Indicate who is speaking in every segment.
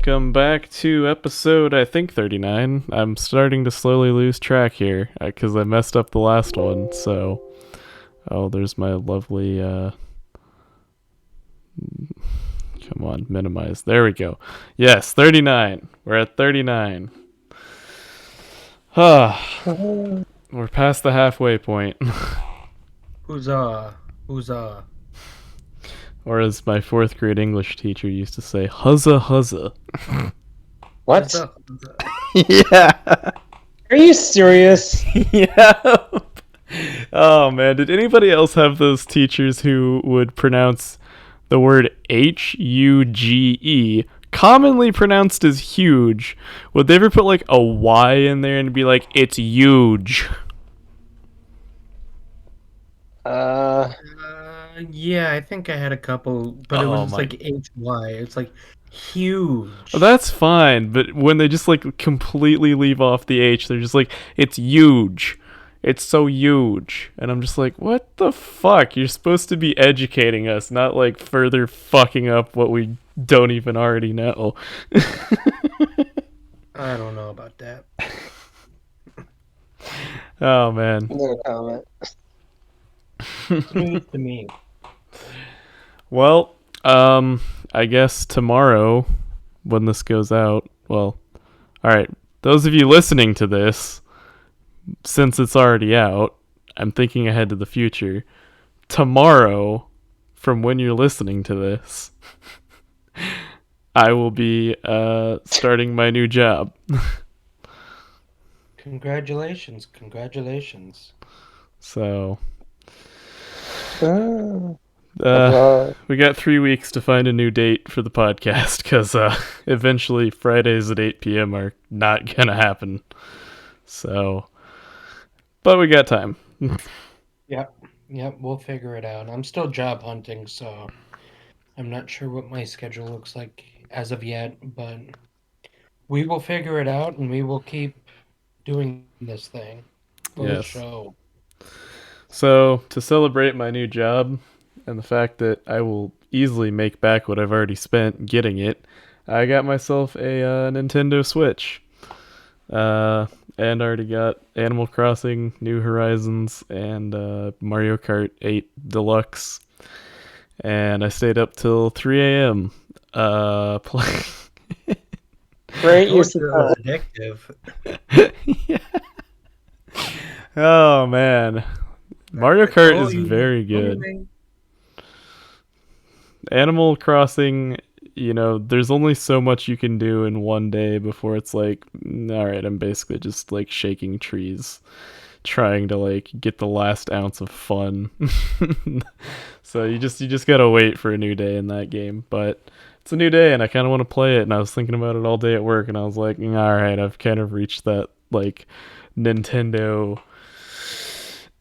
Speaker 1: welcome back to episode, I think, 39. I'm starting to slowly lose track here because I messed up the last one. So, there's my lovely, come on, minimize. There we go. Yes, 39. We're at 39. We're past the halfway point.
Speaker 2: Huzzah. Huzzah.
Speaker 1: Or as my fourth grade English teacher used to say, huzza huzza.
Speaker 3: What?
Speaker 2: Huzzah.
Speaker 1: Yeah.
Speaker 3: Are you serious?
Speaker 1: Yeah. Oh man, did anybody else have those teachers who would pronounce the word Huge, commonly pronounced as huge? Would they ever put like a Y in there and be like, it's huge?
Speaker 2: Yeah, I think I had a couple, but it
Speaker 1: Oh
Speaker 2: was
Speaker 1: my-
Speaker 2: like HY. It's like huge.
Speaker 1: Well, that's fine, but when they just like completely leave off the H, they're just like, it's huge. It's so huge. And I'm just like, what the fuck? You're supposed to be educating us, not like further fucking up what we don't even already know.
Speaker 2: I don't know about that.
Speaker 1: Oh man.
Speaker 3: No comment.
Speaker 2: It's news to me.
Speaker 1: Well, I guess tomorrow when this goes out, well, alright, those of you listening to this, since it's already out, I'm thinking ahead to the future. Tomorrow, from when you're listening to this, I will be starting my new job.
Speaker 2: Congratulations.
Speaker 1: So,
Speaker 3: Ah,
Speaker 1: we got 3 weeks to find a new date for the podcast because eventually Fridays at 8 p.m. are not gonna happen. So, but we got time.
Speaker 2: Yep, we'll figure it out. I'm still job hunting, so I'm not sure what my schedule looks like as of yet, but we will figure it out and we will keep doing this thing for the
Speaker 1: Yes.
Speaker 2: show.
Speaker 1: So, to celebrate my new job and the fact that I will easily make back what I've already spent getting it, I got myself a Nintendo Switch. And already got Animal Crossing, New Horizons, and Mario Kart 8 Deluxe. And I stayed up till 3 a.m. Playing.
Speaker 3: Great use
Speaker 2: Those
Speaker 3: of
Speaker 2: are
Speaker 3: time.
Speaker 2: addictive.
Speaker 1: Yeah. Oh man, Mario Kart is
Speaker 2: Oh,
Speaker 1: very good. Animal Crossing, there's only so much you can do in one day before it's like, all right, I'm basically just like shaking trees, trying to like get the last ounce of fun. So you just gotta wait for a new day in that game. But it's a new day, and I kind of want to play it. And I was thinking about it all day at work, and I was like, all right, I've kind of reached that like Nintendo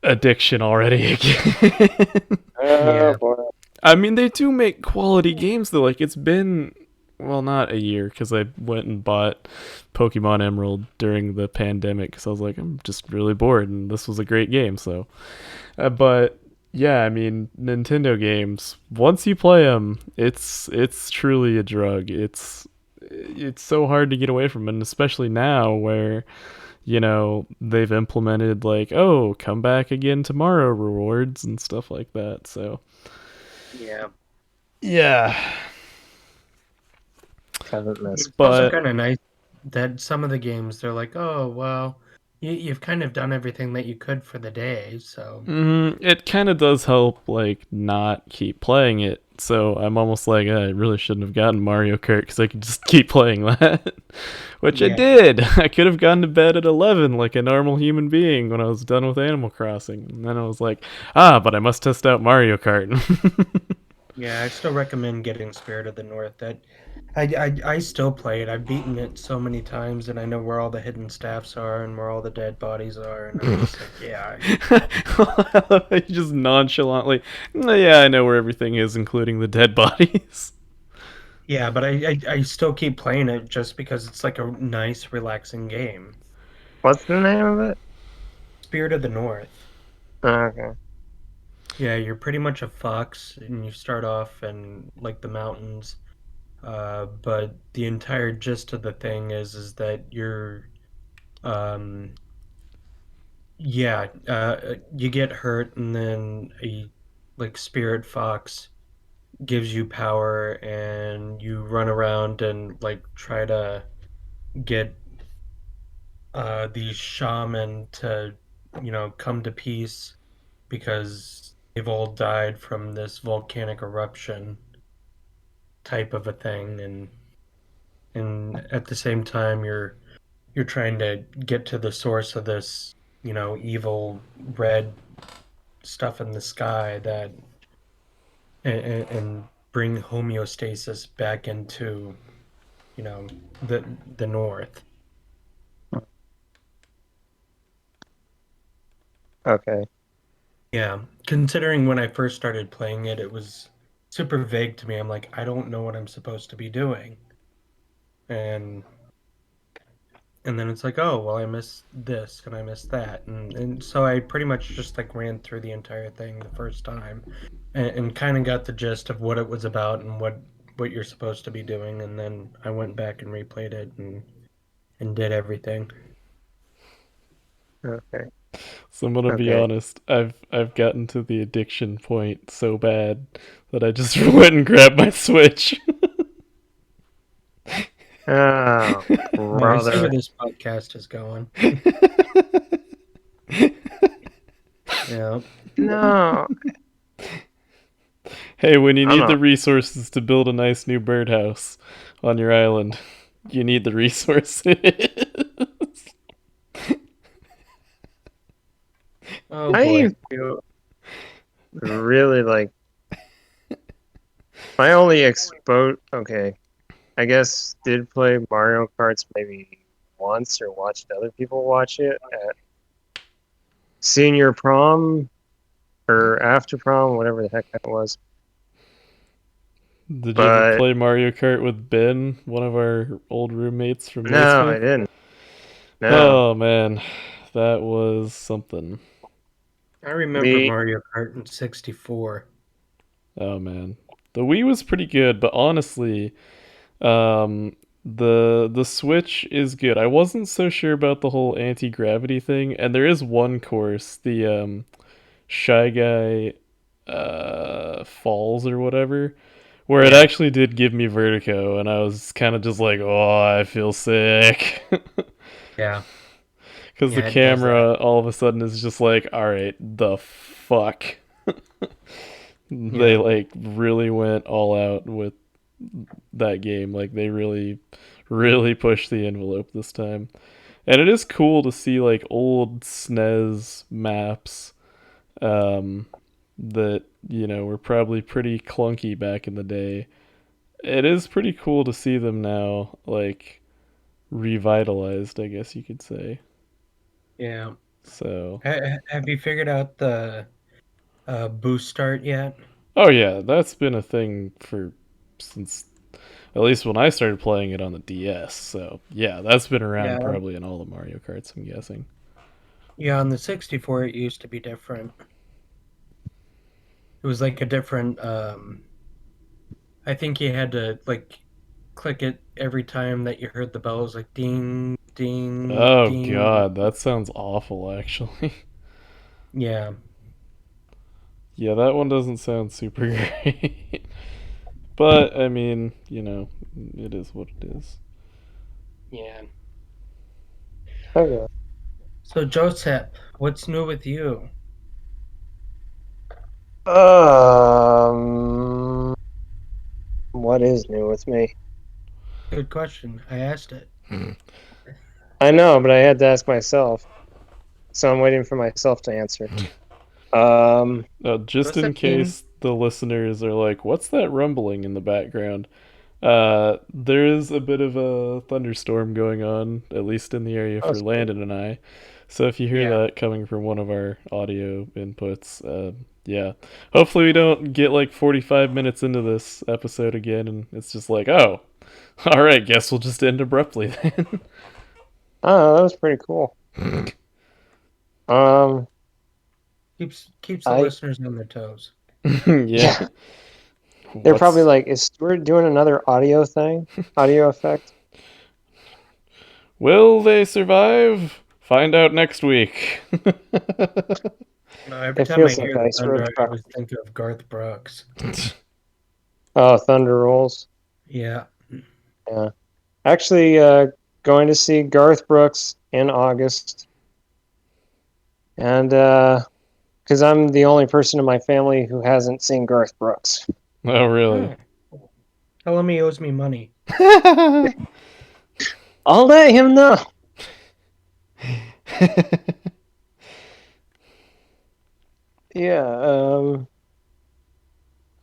Speaker 1: addiction already again.
Speaker 2: Yeah.
Speaker 3: Boy.
Speaker 1: I mean, they do make quality games though. Like it's been, well, not a year because I went and bought Pokemon Emerald during the pandemic because I was like, I'm just really bored, and this was a great game. So, but yeah, I mean, Nintendo games. Once you play them, it's truly a drug. It's so hard to get away from, and especially now where they've implemented like, oh, come back again tomorrow rewards and stuff like that. So.
Speaker 2: Yeah.
Speaker 1: Yeah.
Speaker 3: Haven't missed.
Speaker 2: It's also
Speaker 1: But
Speaker 2: kind of nice that some of the games they're like, oh well, you've kind of done everything that you could for the day, so
Speaker 1: it kind of does help, like, not keep playing it. So I'm almost like, I really shouldn't have gotten Mario Kart because I could just keep playing that. Which I
Speaker 2: Yeah.
Speaker 1: did. I could have gone to bed at 11 like a normal human being when I was done with Animal Crossing. And then I was like, but I must test out Mario Kart.
Speaker 2: yeah, I still recommend getting Spirit of the North. That I still play it. I've beaten it so many times, and I know where all the hidden staffs are and where all the dead bodies are, and I'm just like, yeah,
Speaker 1: I just nonchalantly, yeah, I know where everything is, including the dead bodies.
Speaker 2: yeah. But I still keep playing it just because it's like a nice, relaxing game.
Speaker 3: What's the name of it?
Speaker 2: Spirit of the North.
Speaker 3: Okay.
Speaker 2: Yeah, you're pretty much a fox, and you start off in like the mountains, But the entire gist of the thing is that you're, um, yeah, you get hurt, and then a like spirit fox gives you power, and you run around and like try to get these shaman to, come to peace because they've all died from this volcanic eruption type of a thing, and at the same time you're trying to get to the source of this, evil red stuff in the sky that and bring homeostasis back into, you know, the north.
Speaker 3: Okay.
Speaker 2: Yeah, considering when I first started playing it, it was super vague to me. I'm like, I don't know what I'm supposed to be doing. And and then it's like, oh, well, I missed this and I missed that. And so I pretty much just like ran through the entire thing the first time and kind of got the gist of what it was about and what you're supposed to be doing. And then I went back and replayed it and did everything.
Speaker 3: Okay.
Speaker 1: So I'm gonna be
Speaker 3: Okay.
Speaker 1: honest. I've gotten to the addiction point so bad that I just went and grabbed my Switch.
Speaker 3: Oh,
Speaker 2: I see where
Speaker 3: brother.
Speaker 2: this podcast is going. Yeah.
Speaker 3: No.
Speaker 1: Hey, when you
Speaker 3: I'm
Speaker 1: need the
Speaker 3: not.
Speaker 1: resources to build a nice new birdhouse on your island, you need the resources.
Speaker 2: Oh
Speaker 3: I
Speaker 2: boy.
Speaker 3: feel really like my only okay, I guess did play Mario Karts maybe once or watched other people watch it at senior prom or after prom, whatever the heck that was.
Speaker 1: Did you ever
Speaker 3: But
Speaker 1: play Mario Kart with Ben, one of our old roommates from
Speaker 3: no, I
Speaker 1: Naismith?
Speaker 3: didn't. No.
Speaker 1: Oh man, that was something.
Speaker 2: I remember
Speaker 3: The
Speaker 2: Mario Kart in 64.
Speaker 1: Oh man, the Wii was pretty good, but honestly, the Switch is good. I wasn't so sure about the whole anti gravity thing, and there is one course, the Shy Guy Falls or whatever, where it
Speaker 2: Yeah.
Speaker 1: actually did give me vertigo, and I was kind of just like, oh, I feel sick.
Speaker 2: Yeah.
Speaker 1: Because the
Speaker 2: Yeah, it does that.
Speaker 1: camera all of a sudden is just like, all right, the fuck. They
Speaker 2: Yeah.
Speaker 1: like really went all out with that game. Like they really, really pushed the envelope this time. And it is cool to see like old SNES maps um, that were probably pretty clunky back in the day. It is pretty cool to see them now, like revitalized, I guess you could say.
Speaker 2: Yeah.
Speaker 1: So,
Speaker 2: Have you figured out the boost start yet?
Speaker 1: oh yeah, that's been a thing for since at least when I started playing it on the DS. So yeah, that's been around
Speaker 2: Yeah.
Speaker 1: probably in all the Mario Karts, I'm guessing.
Speaker 2: Yeah, on the 64 it used to be different. It was like a different I think you had to like click it every time that you heard the bells like ding ding
Speaker 1: Oh
Speaker 2: ding.
Speaker 1: god, that sounds awful actually.
Speaker 2: Yeah.
Speaker 1: Yeah, that one doesn't sound super great. But I mean, it is what it is.
Speaker 2: Yeah.
Speaker 3: okay.
Speaker 2: So Joseph, what's new with you?
Speaker 3: Um, what is new with me?
Speaker 2: Good question. I asked it.
Speaker 3: I know, but I had to ask myself, so I'm waiting for myself to answer.
Speaker 1: Just in
Speaker 2: Josephine.
Speaker 1: case the listeners are like, "What's that rumbling in the background?" There is a bit of a thunderstorm going on, at least in the area
Speaker 3: Oh,
Speaker 1: for
Speaker 3: sweet.
Speaker 1: Landon and I. So if you hear
Speaker 2: Yeah.
Speaker 1: that coming from one of our audio inputs, yeah. Hopefully we don't get like 45 minutes into this episode again and it's just like, oh, all right, guess we'll just end abruptly then.
Speaker 3: Oh, that was pretty cool. Um,
Speaker 2: Keeps the
Speaker 3: I
Speaker 2: listeners on their toes.
Speaker 1: Yeah.
Speaker 3: yeah, They're probably
Speaker 1: What's
Speaker 3: like, is Stuart doing another audio thing? Audio effect?
Speaker 1: will they survive? Find out next week.
Speaker 2: No, every
Speaker 3: It
Speaker 2: time I
Speaker 3: feels like
Speaker 2: hear the
Speaker 3: Ice Road
Speaker 2: thunder, I
Speaker 3: Truck.
Speaker 2: always think of Garth Brooks.
Speaker 3: Oh, Thunder Rolls.
Speaker 2: Yeah.
Speaker 3: Yeah. Actually, going to see Garth Brooks in August. And because I'm the only person in my family who hasn't seen Garth Brooks.
Speaker 1: Oh, really?
Speaker 2: Tell him he owes me money.
Speaker 3: I'll let him know. Yeah,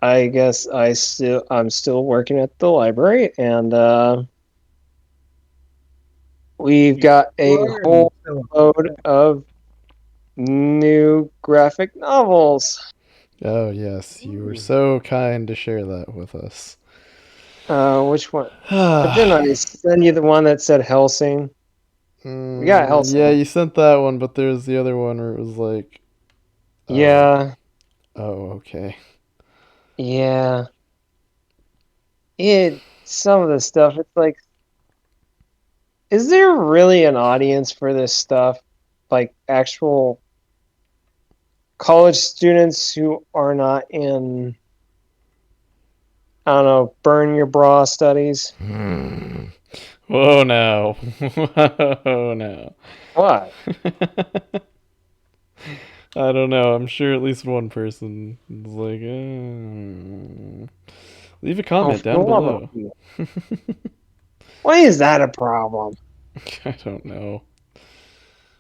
Speaker 3: I guess I'm still working at the library, and we've got a whole load of new graphic novels.
Speaker 1: Oh, yes, you were so kind to share that with us.
Speaker 3: Which one? But didn't I send you the one that said Helsing? We got Helsing.
Speaker 1: Yeah, you sent that one, but there's the other one where it was like,
Speaker 3: Yeah,
Speaker 1: oh, okay.
Speaker 3: yeah. Some of the stuff, it's like, is there really an audience for this stuff? Like actual college students who are not in, I don't know, burn your bra studies?
Speaker 1: Whoa, now. Whoa, now.
Speaker 3: What?
Speaker 1: I don't know. I'm sure at least one person is like, leave a
Speaker 3: Oh,
Speaker 1: comment
Speaker 3: for the
Speaker 1: down
Speaker 3: love of
Speaker 1: below.
Speaker 3: you. Why is that a problem?
Speaker 1: I don't know.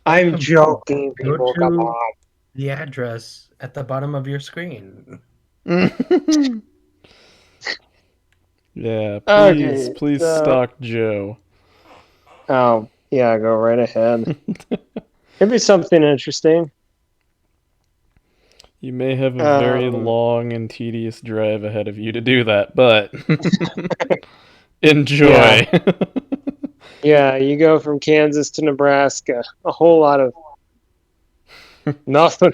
Speaker 3: I'm joking,
Speaker 2: Go
Speaker 3: people. Come
Speaker 2: to
Speaker 3: on.
Speaker 2: the address at the bottom of your screen.
Speaker 1: Yeah,
Speaker 3: Okay,
Speaker 1: please
Speaker 3: so
Speaker 1: stalk Joe.
Speaker 3: oh yeah, go right ahead. It'd be something interesting.
Speaker 1: You may have a very long and tedious drive ahead of you to do that, but enjoy.
Speaker 3: Yeah, you go from Kansas to Nebraska. A whole lot of nothing.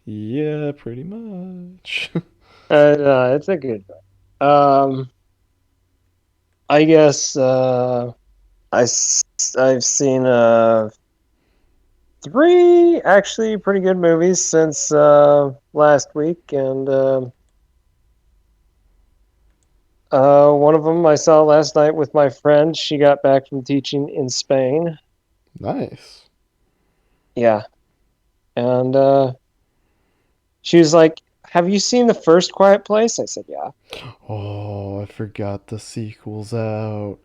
Speaker 1: Yeah, pretty much.
Speaker 3: It's a good one. I guess I've seen three actually pretty good movies since last week, and one of them I saw last night with my friend. She got back from teaching in Spain.
Speaker 1: Nice.
Speaker 3: Yeah, and she was like, "Have you seen the first Quiet Place?" I said, "Yeah."
Speaker 1: Oh, I forgot the sequel's out.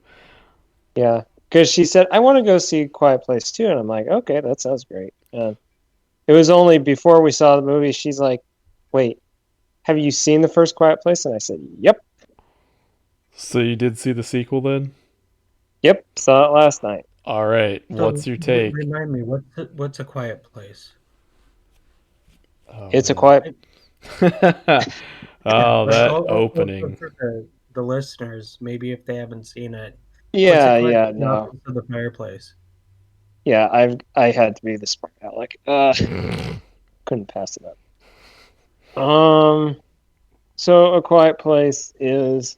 Speaker 3: Yeah, because she said, "I want to go see Quiet Place too," and I'm like, "Okay, that sounds great." And it was only before we saw the movie, she's like, "Wait, have you seen the first Quiet Place?" And I said, "Yep,
Speaker 1: So you did see the sequel then?
Speaker 3: yep, saw it last night."
Speaker 1: All right.
Speaker 2: So
Speaker 1: What's your take?
Speaker 2: remind me, what's a quiet place?
Speaker 1: Oh
Speaker 3: It's a
Speaker 1: man.
Speaker 3: quiet.
Speaker 1: Oh,
Speaker 2: Like,
Speaker 1: that
Speaker 2: also
Speaker 1: opening.
Speaker 2: for the listeners, maybe if they haven't seen it, what's a
Speaker 3: Yeah,
Speaker 2: quiet
Speaker 3: yeah, no,
Speaker 2: synopsis of the fireplace?
Speaker 3: yeah. I had to be the smart aleck. Couldn't pass it up. So A Quiet Place is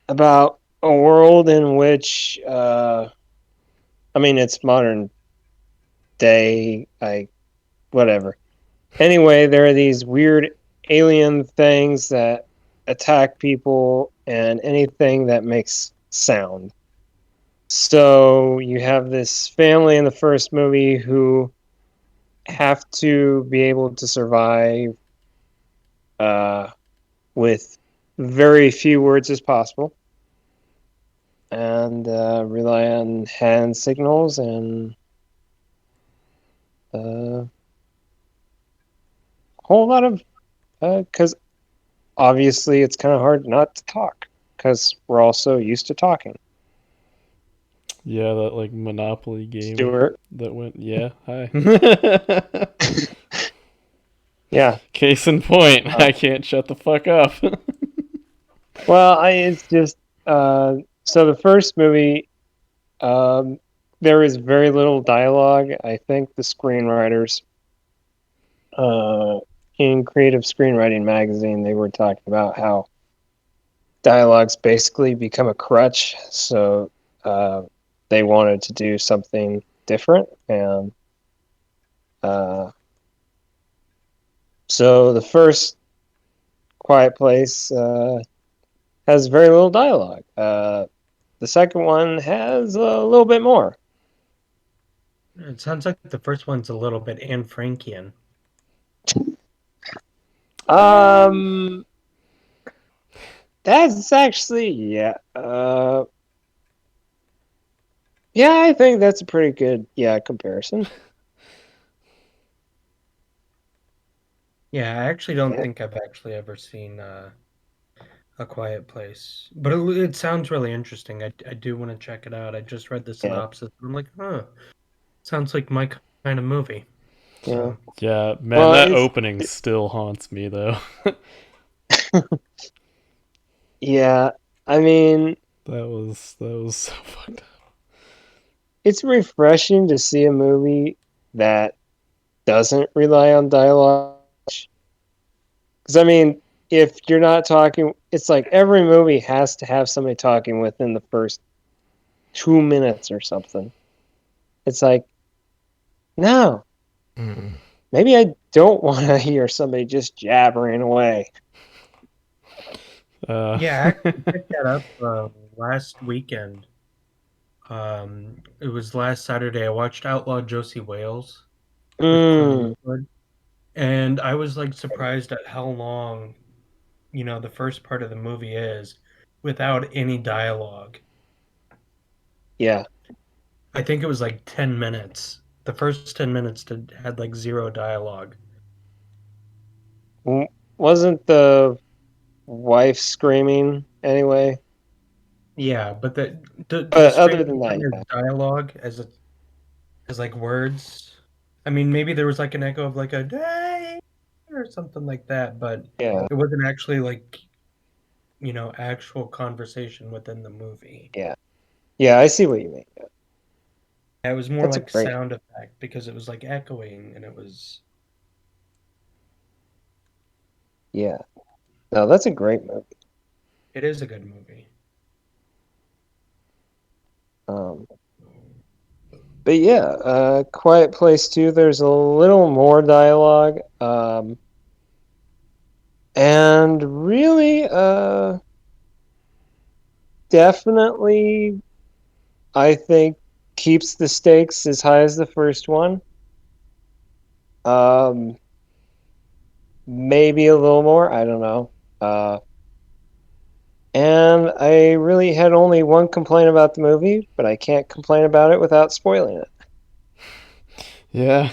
Speaker 3: about a world in which, I mean, it's modern day. Whatever. Anyway, there are these weird alien things that attack people and anything that makes sound. So you have this family in the first movie who have to be able to survive with very few words as possible, and rely on hand signals and a whole lot of because obviously it's kind of hard not to talk because we're all so used to talking.
Speaker 1: Yeah, that like Monopoly game
Speaker 3: Stuart.
Speaker 1: that went. Yeah, hi.
Speaker 3: Yeah.
Speaker 1: Case in point, I can't shut the fuck up.
Speaker 3: Well, it's just so the first movie, there is very little dialogue. I think the screenwriters in Creative Screenwriting magazine, they were talking about how dialogues basically become a crutch, so they wanted to do something different, and so the first Quiet Place has very little dialogue. The second one has a little bit more.
Speaker 2: It sounds like the first one's a little bit Anne Frankian.
Speaker 3: That's actually yeah, I think that's a pretty good comparison.
Speaker 2: Yeah, I actually don't
Speaker 3: Yeah.
Speaker 2: think I've actually ever seen A Quiet Place, but it sounds really interesting. I do want to check it out. I just read the
Speaker 3: Yeah.
Speaker 2: synopsis, and I'm like, huh, sounds like my kind of movie.
Speaker 3: Yeah.
Speaker 2: So
Speaker 1: Yeah, man,
Speaker 3: Well,
Speaker 1: that
Speaker 3: it's
Speaker 1: opening still haunts me though.
Speaker 3: yeah. I mean,
Speaker 1: That was so fucked up.
Speaker 3: it's refreshing to see a movie that doesn't rely on dialogue. Because I mean, if you're not talking, it's like every movie has to have somebody talking within the first 2 minutes or something. It's like, no, maybe I don't want to hear somebody just jabbering away.
Speaker 2: yeah, I actually picked that up last weekend. It was last Saturday. I watched Outlaw Josie Wales with Clint
Speaker 3: Mm,
Speaker 2: Eastwood, and I was like surprised at how long, the first part of the movie is without any dialogue.
Speaker 3: yeah.
Speaker 2: I think it was like 10 minutes. The first 10 minutes had like zero dialogue.
Speaker 3: Wasn't the wife screaming anyway?
Speaker 2: Yeah, but the
Speaker 3: But other
Speaker 2: screaming
Speaker 3: than that,
Speaker 2: part is dialogue as like words. I mean, maybe there was like an echo of like a day or something like that, but
Speaker 3: yeah,
Speaker 2: it wasn't actually like, actual conversation within the movie.
Speaker 3: yeah, yeah. I see what you mean. Yeah.
Speaker 2: It was more
Speaker 3: That's a
Speaker 2: like
Speaker 3: great.
Speaker 2: sound effect because it was like echoing and
Speaker 3: Yeah. No, that's a great movie.
Speaker 2: it is a good movie.
Speaker 3: Um, but yeah, Quiet Place 2, there's a little more dialogue. And really, definitely, I think keeps the stakes as high as the first one. Um, maybe a little more. I don't know. And I really had only one complaint about the movie, but I can't complain about it without spoiling it.
Speaker 1: Yeah.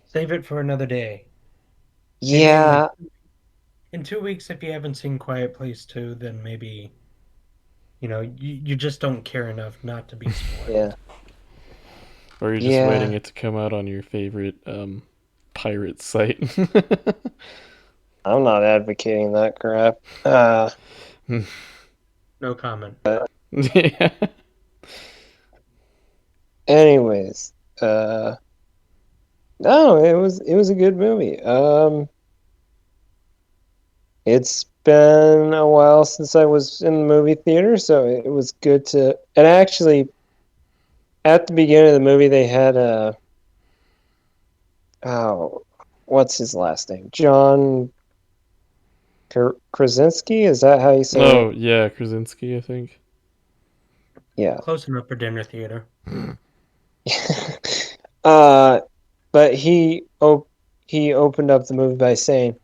Speaker 2: Save it for another day. Maybe
Speaker 3: Yeah,
Speaker 2: in 2 weeks if you haven't seen Quiet Place 2, then maybe you just don't care enough not to be
Speaker 3: yeah,
Speaker 2: spoiled.
Speaker 1: Or you're just waiting
Speaker 3: yeah.
Speaker 1: it to come out on your favorite pirate site.
Speaker 3: I'm not advocating that crap.
Speaker 2: No comment.
Speaker 1: Yeah.
Speaker 3: Anyways, no, it was a good movie. It's been a while since I was in the movie theater, so it was good to. And actually, at the beginning of the movie, they had oh, what's his last name? John Krasinski. Is that how you say
Speaker 1: Oh,
Speaker 3: it?
Speaker 1: yeah, Krasinski, I think.
Speaker 3: Yeah.
Speaker 2: Close enough for dinner theater.
Speaker 3: uh, but he opened up the movie by saying,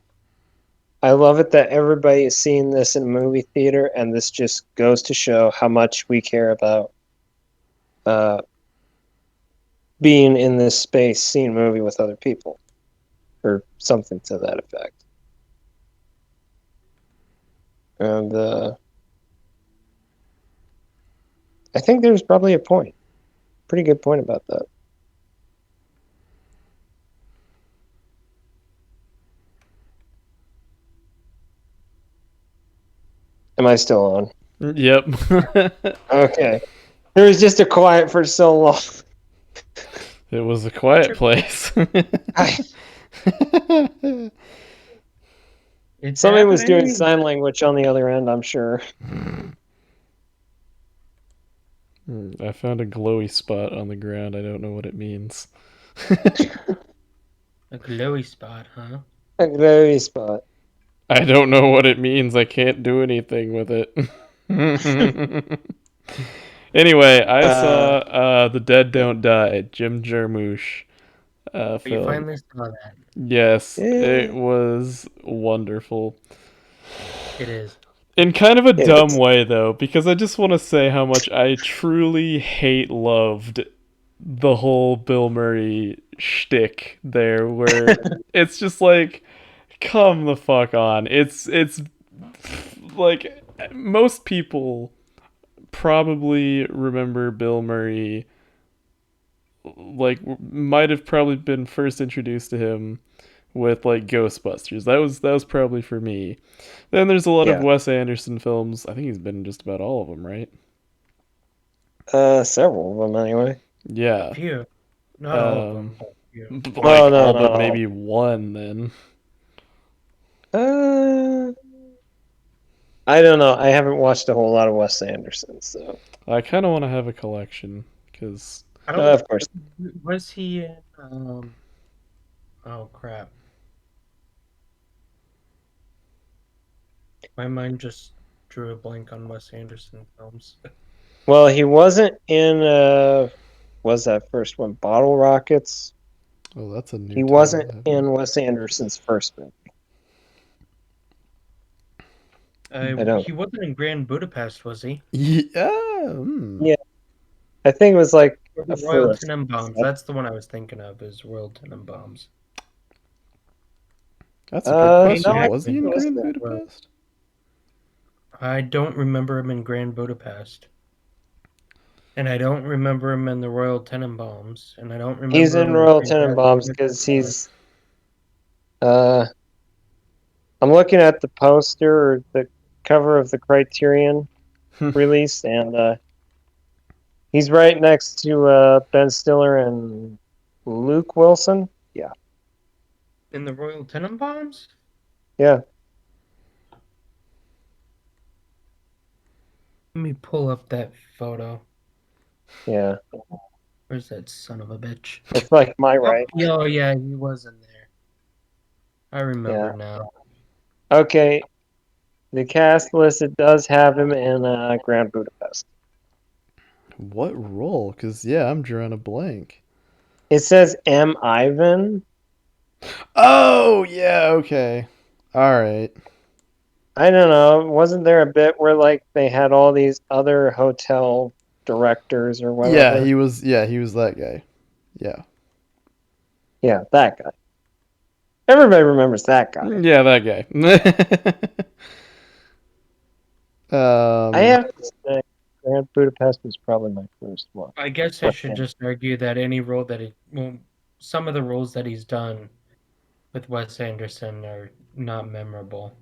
Speaker 3: I love it that everybody is seeing this in a movie theater, and this just goes to show how much we care about uh, being in this space, seeing a movie with other people, or something to that effect. And I think there's probably a point, pretty good point about that. Am I still on?
Speaker 1: Yep.
Speaker 3: Okay. There was just a quiet for so long.
Speaker 1: It was a quiet place.
Speaker 3: I
Speaker 2: It's
Speaker 3: Somebody was doing
Speaker 2: happening.
Speaker 3: sign language on the other end, I'm sure.
Speaker 1: I found a glowy spot on the ground. I don't know what it means.
Speaker 2: A glowy spot, huh?
Speaker 3: A glowy spot.
Speaker 1: I don't know what it means. I can't do anything with it. Anyway, I saw The Dead Don't Die, Jim Jarmusch
Speaker 2: You
Speaker 1: film.
Speaker 2: finally saw that.
Speaker 1: Yes, it
Speaker 3: Yeah.
Speaker 1: was wonderful.
Speaker 2: It is.
Speaker 1: In kind of a
Speaker 3: It
Speaker 1: dumb
Speaker 3: is.
Speaker 1: way, though, because I just want to say how much I truly loved the whole Bill Murray shtick there, where it's just like, come the fuck on. It's like most people probably remember Bill Murray, like might have probably been first introduced to him with like Ghostbusters. That was probably for me. Then there's a lot of
Speaker 3: Yeah.
Speaker 1: Wes Anderson films. I think he's been in just about all of them, right?
Speaker 3: Several of them anyway.
Speaker 1: Yeah.
Speaker 2: Few. Not all of them,
Speaker 1: Um,
Speaker 2: but few.
Speaker 1: like
Speaker 3: No,
Speaker 1: all
Speaker 3: no,
Speaker 1: but
Speaker 3: no.
Speaker 1: maybe one then.
Speaker 3: Uh, I don't know. I haven't watched a whole lot of Wes Anderson, so
Speaker 1: I kind of want to have a collection because
Speaker 2: I don't.
Speaker 3: of course.
Speaker 2: Was he in? Oh crap! My mind just drew a blank on Wes Anderson films.
Speaker 3: Well, he wasn't in was that first one Bottle Rockets?
Speaker 1: oh, that's a new
Speaker 3: He
Speaker 1: title.
Speaker 3: wasn't in Wes Anderson's first movie. I don't.
Speaker 2: He wasn't in Grand Budapest, was he?
Speaker 1: Yeah.
Speaker 3: Yeah, I think it was like
Speaker 2: Or
Speaker 3: a
Speaker 2: the Royal
Speaker 3: first.
Speaker 2: Tenenbaums. That's the one I was thinking of. Is Royal Tenenbaums.
Speaker 1: That's a good
Speaker 2: Maybe
Speaker 3: No,
Speaker 1: question.
Speaker 3: I
Speaker 1: Was he
Speaker 3: think
Speaker 1: in
Speaker 3: it was
Speaker 1: Grand
Speaker 3: that.
Speaker 1: Budapest?
Speaker 2: I don't remember him in Grand Budapest. And I don't remember him in the Royal Tenenbaums. And I don't remember
Speaker 3: He's
Speaker 2: him
Speaker 3: in
Speaker 2: in
Speaker 3: Royal
Speaker 2: Grand
Speaker 3: Tenenbaums because he's. I'm looking at the poster or the cover of the Criterion release, and he's right next to Ben Stiller and Luke Wilson. Yeah,
Speaker 2: In the Royal Tenenbaums?
Speaker 3: yeah.
Speaker 2: Let me pull up that photo.
Speaker 3: Yeah,
Speaker 2: Where's that son of a bitch?
Speaker 3: it's like my right.
Speaker 2: Oh, yeah, he was in there. I remember
Speaker 3: Yeah.
Speaker 2: now.
Speaker 3: Okay, the cast list it does have him in Grand Budapest.
Speaker 1: What role? Because yeah, I'm drawing a blank.
Speaker 3: It says M. Ivan.
Speaker 1: Oh yeah. Okay. All right.
Speaker 3: I don't know. Wasn't there a bit where like they had all these other hotel directors or whatever?
Speaker 1: Yeah, he was. Yeah, he was that guy. Yeah.
Speaker 3: Yeah, that guy. Everybody remembers that guy.
Speaker 1: Yeah, that guy.
Speaker 3: I have to say, Grand Budapest was probably my first one.
Speaker 2: I guess I should just argue that any role that some of the roles that he's done with Wes Anderson are not memorable.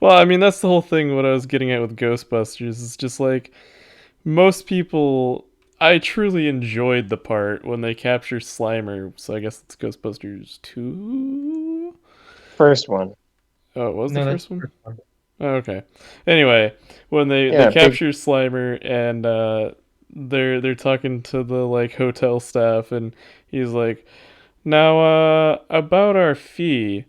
Speaker 1: Well, I mean, that's the whole thing. What I was getting at with Ghostbusters is just like most people. I truly enjoyed the part when they capture Slimer. So I guess it's Ghostbusters 2.
Speaker 3: First one.
Speaker 1: Oh, it was
Speaker 2: No,
Speaker 1: the
Speaker 2: that's
Speaker 1: first one?
Speaker 2: the first one.
Speaker 1: Oh, okay. Anyway, when they
Speaker 3: Yeah,
Speaker 1: capture Slimer and they're talking to the like hotel staff and he's like, "Now about our fee.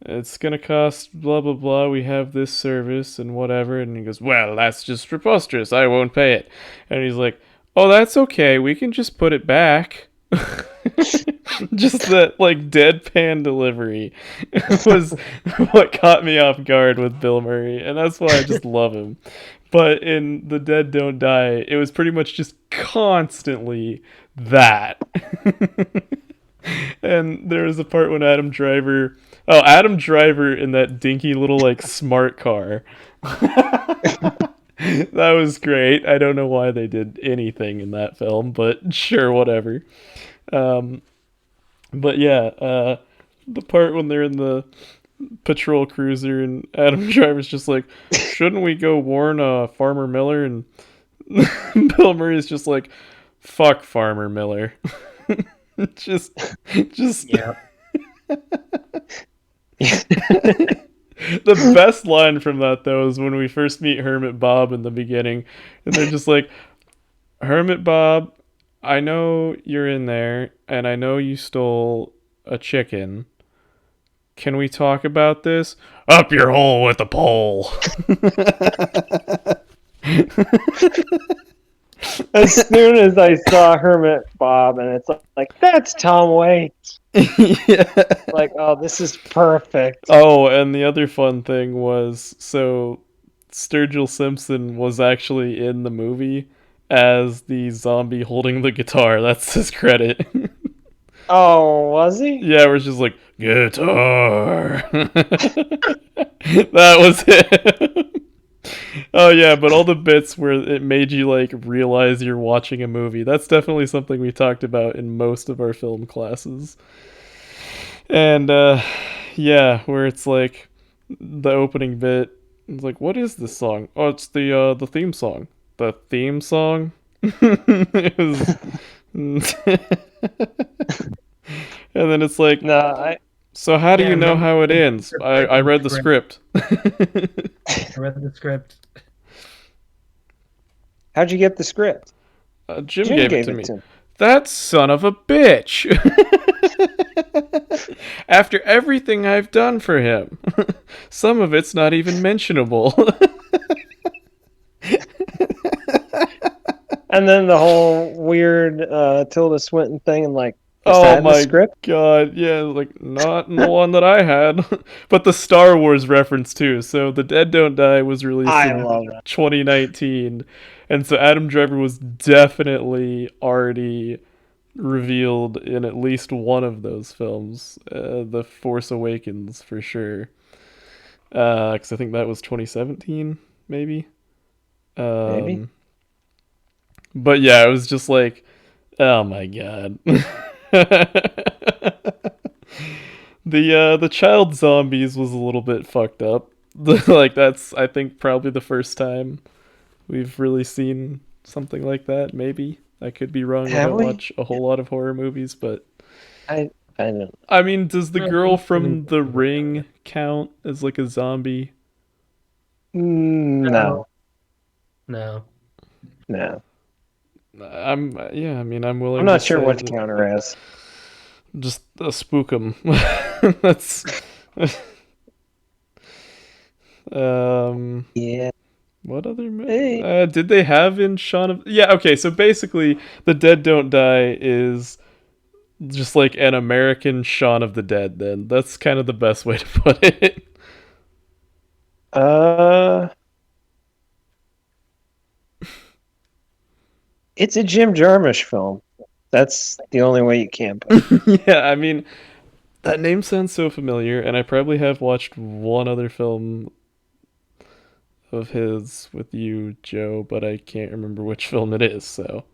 Speaker 1: It's gonna cost blah blah blah. We have this service and whatever." And he goes, "Well, that's just preposterous. I won't pay it." And he's like, "Oh, that's okay. We can just put it back." Just that like deadpan delivery was what caught me off guard with Bill Murray, and that's why I just love him. But in The Dead Don't Die, it was pretty much just constantly that. And there was a part when Adam Driver in that dinky little like smart car. That was great. I don't know why they did anything in that film, but sure, whatever. Um, but yeah, the part when they're in the patrol cruiser and Adam Driver's just like, shouldn't we go warn Farmer Miller? And Bill Murray's just like, fuck Farmer Miller. just
Speaker 2: Yeah.
Speaker 1: The best line from that though is when we first meet Hermit Bob in the beginning, and they're just like, "Hermit Bob, I know you're in there, and I know you stole a chicken. Can we talk about this? Up your hole with a pole."
Speaker 3: As soon as I saw Hermit Bob, and it's like that's Tom Waits.
Speaker 1: Yeah.
Speaker 3: Like, oh, this is perfect.
Speaker 1: Oh, and the other fun thing was, so Sturgill Simpson was actually in the movie as the zombie holding the guitar. That's his credit.
Speaker 3: Oh, was he?
Speaker 1: Yeah, we're just like, guitar. That was it. Oh yeah, but all the bits where it made you like realize you're watching a movie. That's definitely something we talked about in most of our film classes. And yeah, where it's like the opening bit, it's like, what is this song? Oh, it's the theme song. The theme song? It was And then it's like,
Speaker 3: No, I
Speaker 1: so how do
Speaker 2: Yeah, I
Speaker 1: you know
Speaker 2: remember
Speaker 1: how it
Speaker 2: the
Speaker 1: ends? I read the script.
Speaker 2: I read the script.
Speaker 3: how'd you get the script?
Speaker 1: Jim
Speaker 3: Jim
Speaker 1: gave it
Speaker 3: gave
Speaker 1: to
Speaker 3: it
Speaker 1: me.
Speaker 3: to me.
Speaker 1: That son of a bitch. After everything I've done for him. Some of it's not even mentionable.
Speaker 3: And then the whole weird Tilda Swinton thing, and like, is
Speaker 1: Oh
Speaker 3: that in the
Speaker 1: my
Speaker 3: script?
Speaker 1: god, yeah, like not in the one that I had. But the Star Wars reference too. So The Dead Don't Die was released
Speaker 3: I
Speaker 1: in
Speaker 3: love that.
Speaker 1: 2019. And so Adam Driver was definitely already revealed in at least one of those films. The Force Awakens for sure. Because I think that was 2017, maybe.
Speaker 3: Maybe.
Speaker 1: Um, but yeah, it was just like, oh my god. The child zombies was a little bit fucked up. Like that's I think probably the first time we've really seen something like that. Maybe I could be wrong. I
Speaker 3: Have
Speaker 1: don't
Speaker 3: we?
Speaker 1: watch a whole lot of horror movies, but
Speaker 3: I don't.
Speaker 1: I mean, does the
Speaker 2: No,
Speaker 1: girl
Speaker 2: I mean,
Speaker 1: from The Ring count as like a zombie?
Speaker 3: No,
Speaker 2: no.
Speaker 3: no.
Speaker 1: I'm yeah. I mean, I'm
Speaker 3: I'm
Speaker 1: willing to
Speaker 3: not sure
Speaker 1: say
Speaker 3: what to
Speaker 1: that
Speaker 3: counter as.
Speaker 1: just spook them. That's um.
Speaker 3: Yeah.
Speaker 1: What other?
Speaker 3: Hey.
Speaker 1: Did they have in Shaun of? Yeah. Okay. So basically, The Dead Don't Die is just like an American Shaun of the Dead. Then that's kind of the best way to put it.
Speaker 3: Uh, it's a Jim Jarmusch film. That's the only way you can put it.
Speaker 1: Yeah. I mean, that name sounds so familiar, and I probably have watched one other film of his with you, Joe, but I can't remember which film it is. So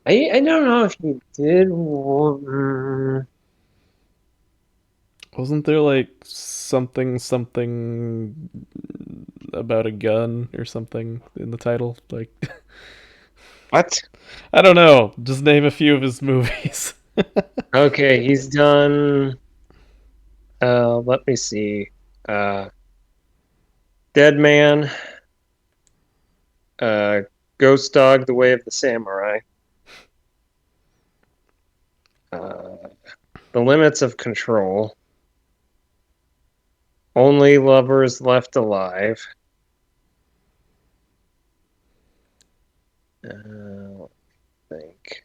Speaker 3: I don't know if you did. Mm,
Speaker 1: wasn't there like something about a gun or something in the title? Like
Speaker 3: what?
Speaker 1: I don't know. Just name a few of his movies.
Speaker 3: Okay, he's done. Let me see. Uh, Dead Man. Uh, Ghost Dog: The Way of the Samurai. Uh, The Limits of Control. Only Lovers Left Alive. Let me think.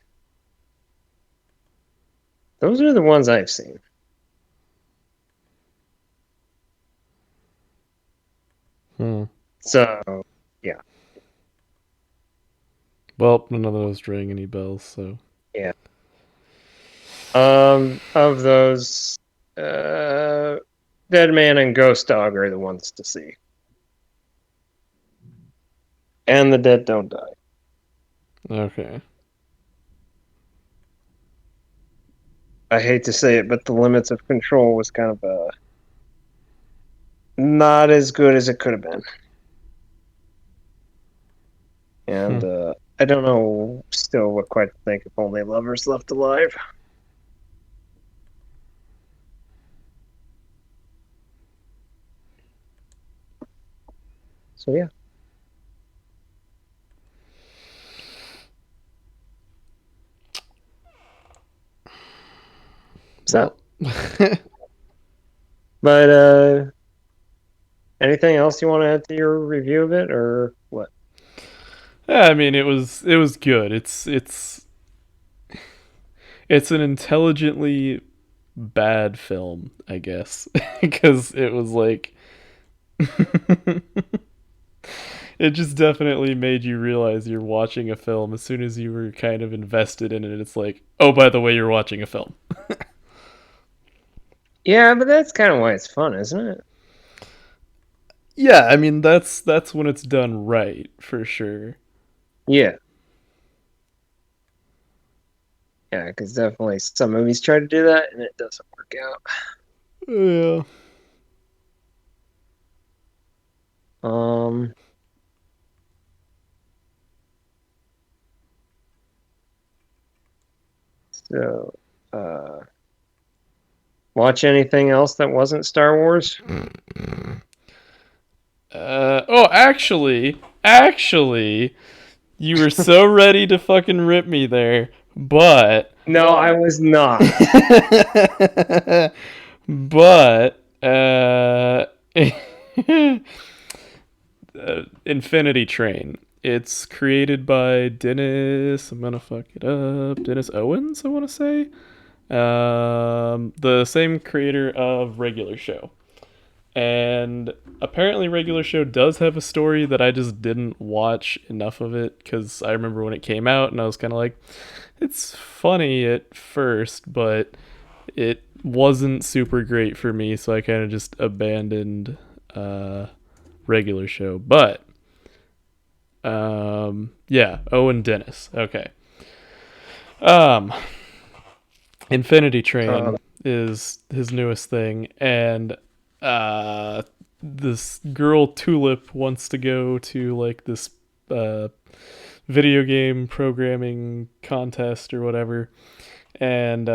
Speaker 3: Those are the ones I've seen.
Speaker 1: Hmm.
Speaker 3: So, yeah,
Speaker 1: Well, none of those rang any bells. So
Speaker 3: yeah. Of those, Dead Man and Ghost Dog are the ones to see, and The Dead Don't Die.
Speaker 1: okay.
Speaker 3: I hate to say it, but The Limits of Control was kind of not as good as it could have been, and I don't know still what quite to think of Only Lovers Left Alive. So yeah. So,
Speaker 1: Well,
Speaker 3: but anything else you want to add to your review of it, or what?
Speaker 1: yeah, I mean, it was good. It's an intelligently bad film, I guess, because it was like it just definitely made you realize you're watching a film as soon as you were kind of invested in it. It's like, oh, by the way, you're watching a film.
Speaker 3: Yeah, but that's kind of why it's fun, isn't it?
Speaker 1: Yeah, I mean that's when it's done right for sure.
Speaker 3: Yeah. Yeah, because definitely some movies try to do that and it doesn't work out.
Speaker 1: Yeah.
Speaker 3: Um, so, watch anything else that wasn't Star Wars?
Speaker 1: Oh, actually, you were so ready to fucking rip me there, but
Speaker 3: No, I was not.
Speaker 1: but Infinity Train. It's created by Dennis. I'm gonna fuck it up. Dennis Owens, I want to say. The same creator of Regular Show. And apparently, Regular Show does have a story that I just didn't watch enough of it because I remember when it came out and I was kind of like, it's funny at first, but it wasn't super great for me, so I kind of just abandoned Regular Show. But yeah, Owen Dennis. Okay. Um, Infinity Train
Speaker 3: Um,
Speaker 1: is his newest thing, and uh, this girl Tulip wants to go to like this uh, video game programming contest or whatever, and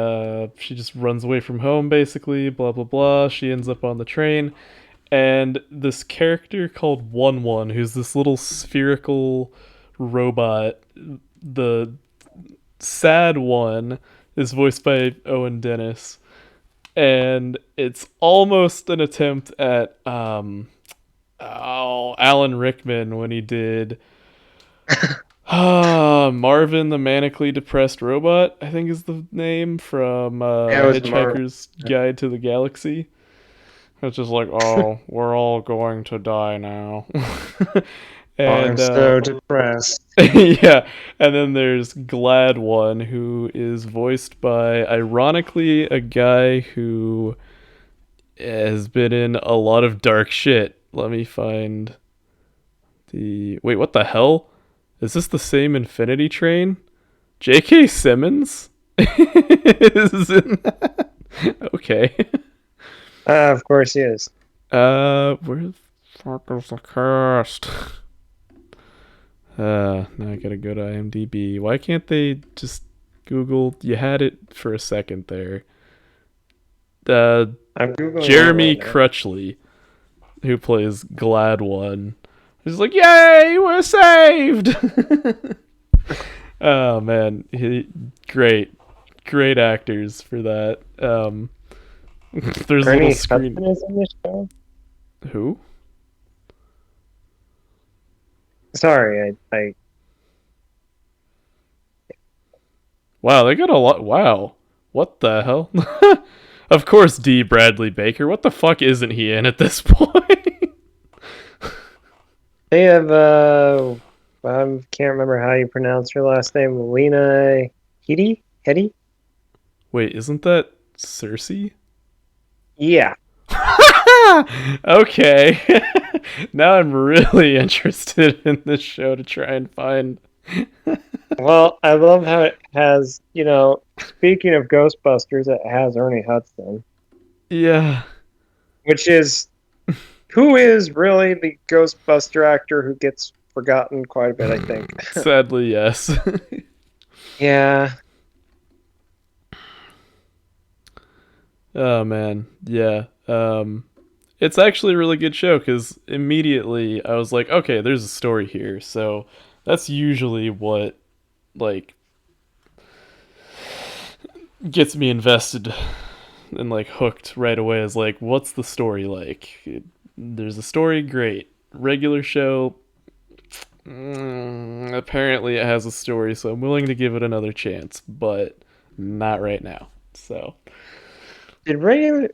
Speaker 1: she just runs away from home basically. Blah blah blah. She ends up on the train, and this character called One One, who's this little spherical robot, the sad one, is voiced by Owen Dennis, and it's almost an attempt at Alan Rickman when he did Marvin the Manically Depressed Robot, I think is the name, from
Speaker 3: yeah, it was Marvel.
Speaker 1: Hitchhiker's Guide to the Galaxy. It's just like, oh, we're all going to die now.
Speaker 3: I'm
Speaker 1: and
Speaker 3: so depressed.
Speaker 1: yeah, and then there's Glad One, who is voiced by, ironically, a guy who has been in a lot of dark shit. Let me find the. Wait, what the hell? Is this the same Infinity Train? J.K. Simmons is in that? Okay.
Speaker 3: Of course he is.
Speaker 1: Where the fuck is the cast? Now I gotta go to IMDb. Why can't they just Google? You had it for a second there.
Speaker 3: I'm Googling
Speaker 1: Jeremy
Speaker 3: it right now.
Speaker 1: Crutchley, who plays Glad One. He's like, "Yay, we're saved!" Oh man, great actors for that. There's a little
Speaker 3: Ernie
Speaker 1: screen.
Speaker 3: Hudson is in this show?
Speaker 1: Who?
Speaker 3: Sorry, I
Speaker 1: Wow, they got a lot. Wow, what the hell? Of course, D. Bradley Baker. What the fuck isn't he in at this point?
Speaker 3: they have I can't remember how you pronounce her last name. Lena Headey?
Speaker 1: Wait, isn't that Cersei?
Speaker 3: Yeah.
Speaker 1: Okay. Now I'm really interested in this show to try and find.
Speaker 3: Well, I love how it has, speaking of Ghostbusters, it has Ernie Hudson,
Speaker 1: Yeah.
Speaker 3: which is who is really the Ghostbuster actor who gets forgotten quite a bit, I think.
Speaker 1: Sadly, yes.
Speaker 3: Yeah.
Speaker 1: Oh man, yeah. It's actually a really good show because immediately I was like, okay, there's a story here. So that's usually what like gets me invested and like hooked right away. Is like, what's the story like? There's a story, great. Regular show, apparently it has a story, so I'm willing to give it another chance, but not right now. So
Speaker 3: Did regular?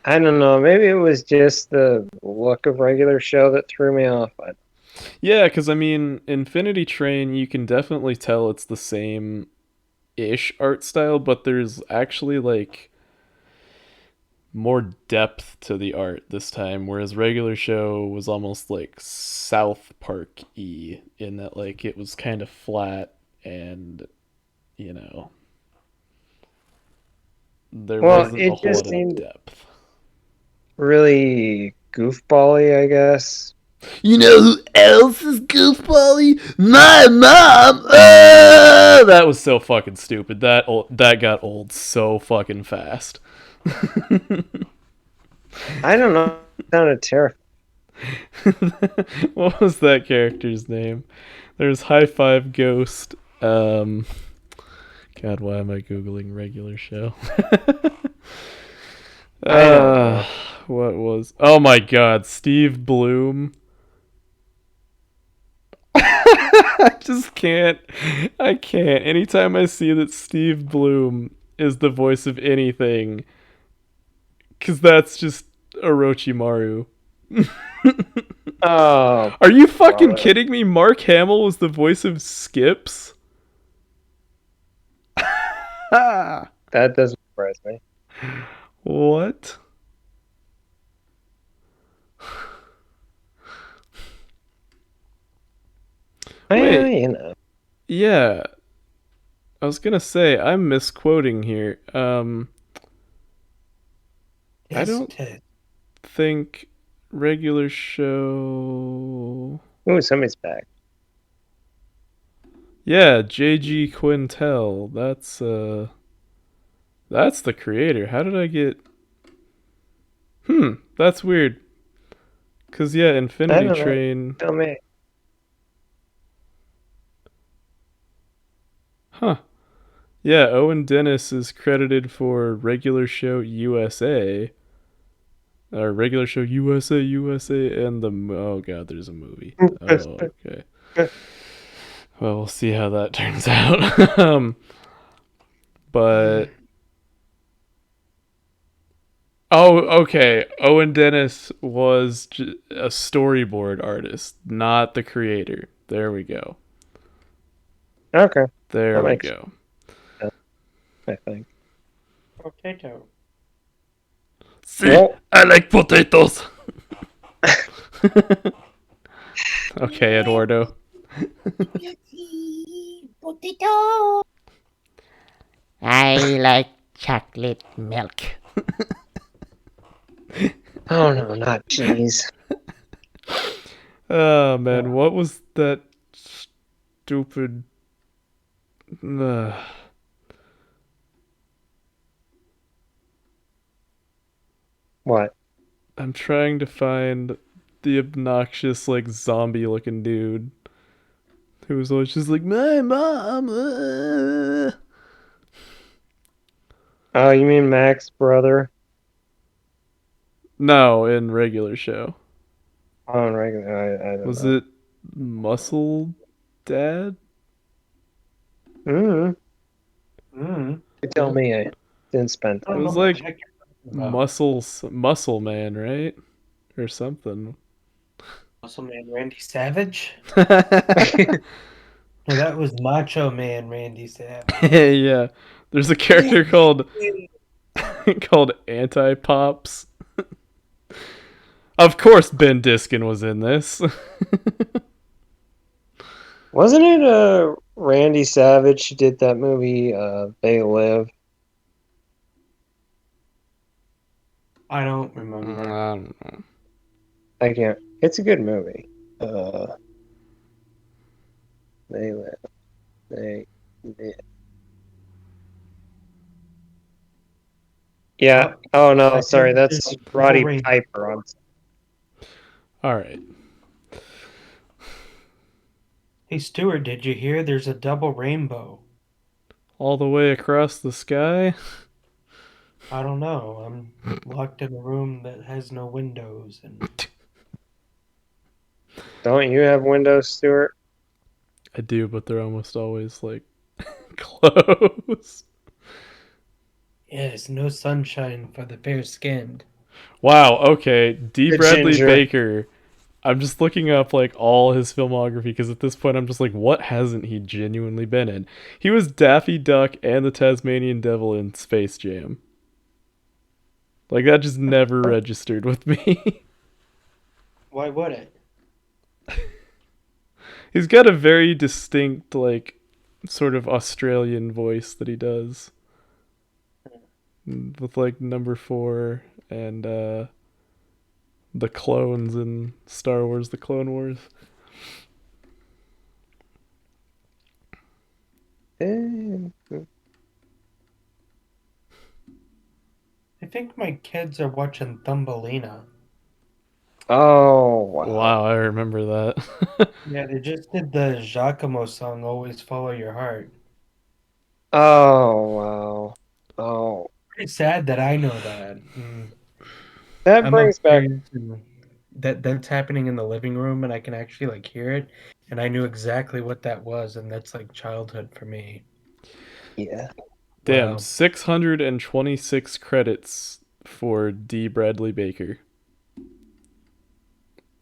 Speaker 3: I don't know. Maybe it was just the look of regular show that threw me off.
Speaker 1: yeah, because I mean, Infinity Train, you can definitely tell it's the same ish art style, but there's actually like more depth to the art this time, whereas regular show was almost like South Park y in that like it was kind of flat and you know there
Speaker 3: Well,
Speaker 1: wasn't a
Speaker 3: it
Speaker 1: whole
Speaker 3: just
Speaker 1: lot of
Speaker 3: seemed
Speaker 1: depth.
Speaker 3: really goofball-y, I guess.
Speaker 1: You know who else is goofbally? My mom. That was so fucking stupid. That got old so fucking fast.
Speaker 3: I don't know. It sounded terrifying.
Speaker 1: What was that character's name? There's High Five Ghost. God, why am I googling regular show?
Speaker 3: I don't know.
Speaker 1: What was? Oh my God, Steve Bloom. I just can't. I can't. Anytime I see that Steve Bloom is the voice of anything, because that's just Orochimaru.
Speaker 3: Oh,
Speaker 1: Are you fucking
Speaker 3: brother.
Speaker 1: kidding me? Mark Hamill was the voice of Skips?
Speaker 3: That doesn't surprise me.
Speaker 1: What?
Speaker 3: Well,
Speaker 1: Wait,
Speaker 3: you know.
Speaker 1: yeah. I was gonna say I'm misquoting here. I
Speaker 2: Yes,
Speaker 1: don't
Speaker 2: Ted.
Speaker 1: think regular show.
Speaker 3: Ooh, somebody's back.
Speaker 1: Yeah, J.G. Quintel. That's the creator. How did I get? That's weird. Cause yeah,
Speaker 3: I
Speaker 1: Infinity
Speaker 3: don't know.
Speaker 1: Train.
Speaker 3: Tell me.
Speaker 1: Huh. Yeah, Owen Dennis is credited for regular show USA. Or regular show USA, and oh god, there's a movie. Oh, okay. Well, we'll see how that turns out. But oh, okay. Owen Dennis was a storyboard artist, not the creator. There we go.
Speaker 3: Okay,
Speaker 1: There
Speaker 3: that
Speaker 1: we
Speaker 3: makes
Speaker 1: go.
Speaker 3: sense, I think.
Speaker 2: Potato.
Speaker 1: See,
Speaker 3: Well,
Speaker 1: I like potatoes. Okay, Eduardo.
Speaker 4: Potato. I like chocolate milk.
Speaker 3: oh no, not cheese.
Speaker 1: Oh man, what was that stupid? Uh,
Speaker 3: What?
Speaker 1: I'm trying to find the obnoxious like zombie-looking dude who was always just like my mom.
Speaker 3: Oh, you mean Mac's brother?
Speaker 1: No, in regular show.
Speaker 3: Oh, in regular. I don't
Speaker 1: Was
Speaker 3: know.
Speaker 1: it Muscle Dad?
Speaker 3: Mm-hmm.
Speaker 2: Mm.
Speaker 3: You tell me. I didn't spend
Speaker 2: I
Speaker 1: It
Speaker 2: don't
Speaker 3: time.
Speaker 2: know
Speaker 1: was
Speaker 2: what the
Speaker 1: like
Speaker 2: heck you're talking about.
Speaker 1: Muscle Man, right? Or something.
Speaker 2: Muscle Man Randy Savage? No, that was Macho Man Randy Savage.
Speaker 1: Yeah. There's a character called called Anti Pops. Of course Ben Diskin was in this.
Speaker 3: Wasn't it Randy Savage who did that movie They Live?
Speaker 2: I don't
Speaker 1: I
Speaker 2: remember.
Speaker 1: don't know.
Speaker 3: I can't. It's a good movie. They Live. They Live. Yeah. Oh no,
Speaker 2: I
Speaker 3: sorry,
Speaker 2: think there's
Speaker 3: that's
Speaker 2: a double
Speaker 3: Roddy
Speaker 2: rainbow.
Speaker 3: Piper.
Speaker 1: All right.
Speaker 2: Hey, Stuart, did you hear there's a double rainbow?
Speaker 1: All the way across the sky.
Speaker 2: I don't know. I'm locked in a room that has no windows, and
Speaker 3: Don't you have Windows, Stuart?
Speaker 1: I do, but they're almost always like close.
Speaker 2: yes, no sunshine for the fair-skinned.
Speaker 1: Wow. Okay. D.
Speaker 3: The
Speaker 1: Bradley
Speaker 3: ginger.
Speaker 1: Baker. I'm just looking up like all his filmography because at this point I'm just like, what hasn't he genuinely been in? He was Daffy Duck and the Tasmanian Devil in Space Jam. Like that just never registered with me.
Speaker 2: Why would it?
Speaker 1: He's got a very distinct like sort of Australian voice that he does with like number 4 and the clones in Star Wars the Clone Wars.
Speaker 2: I think my kids are watching Thumbelina.
Speaker 3: Oh wow.
Speaker 1: Wow, I remember that.
Speaker 2: Yeah, they just did the Giacomo song, Always Follow Your Heart.
Speaker 3: Oh wow. Oh,
Speaker 2: Pretty sad that I know that.
Speaker 3: that
Speaker 2: I'm
Speaker 3: brings back.
Speaker 2: upstairs and that's happening in the living room and I can actually like hear it and I knew exactly what that was and that's like childhood for me.
Speaker 3: Yeah.
Speaker 1: Damn,
Speaker 2: Wow.
Speaker 1: 626 credits for D. Bradley Baker.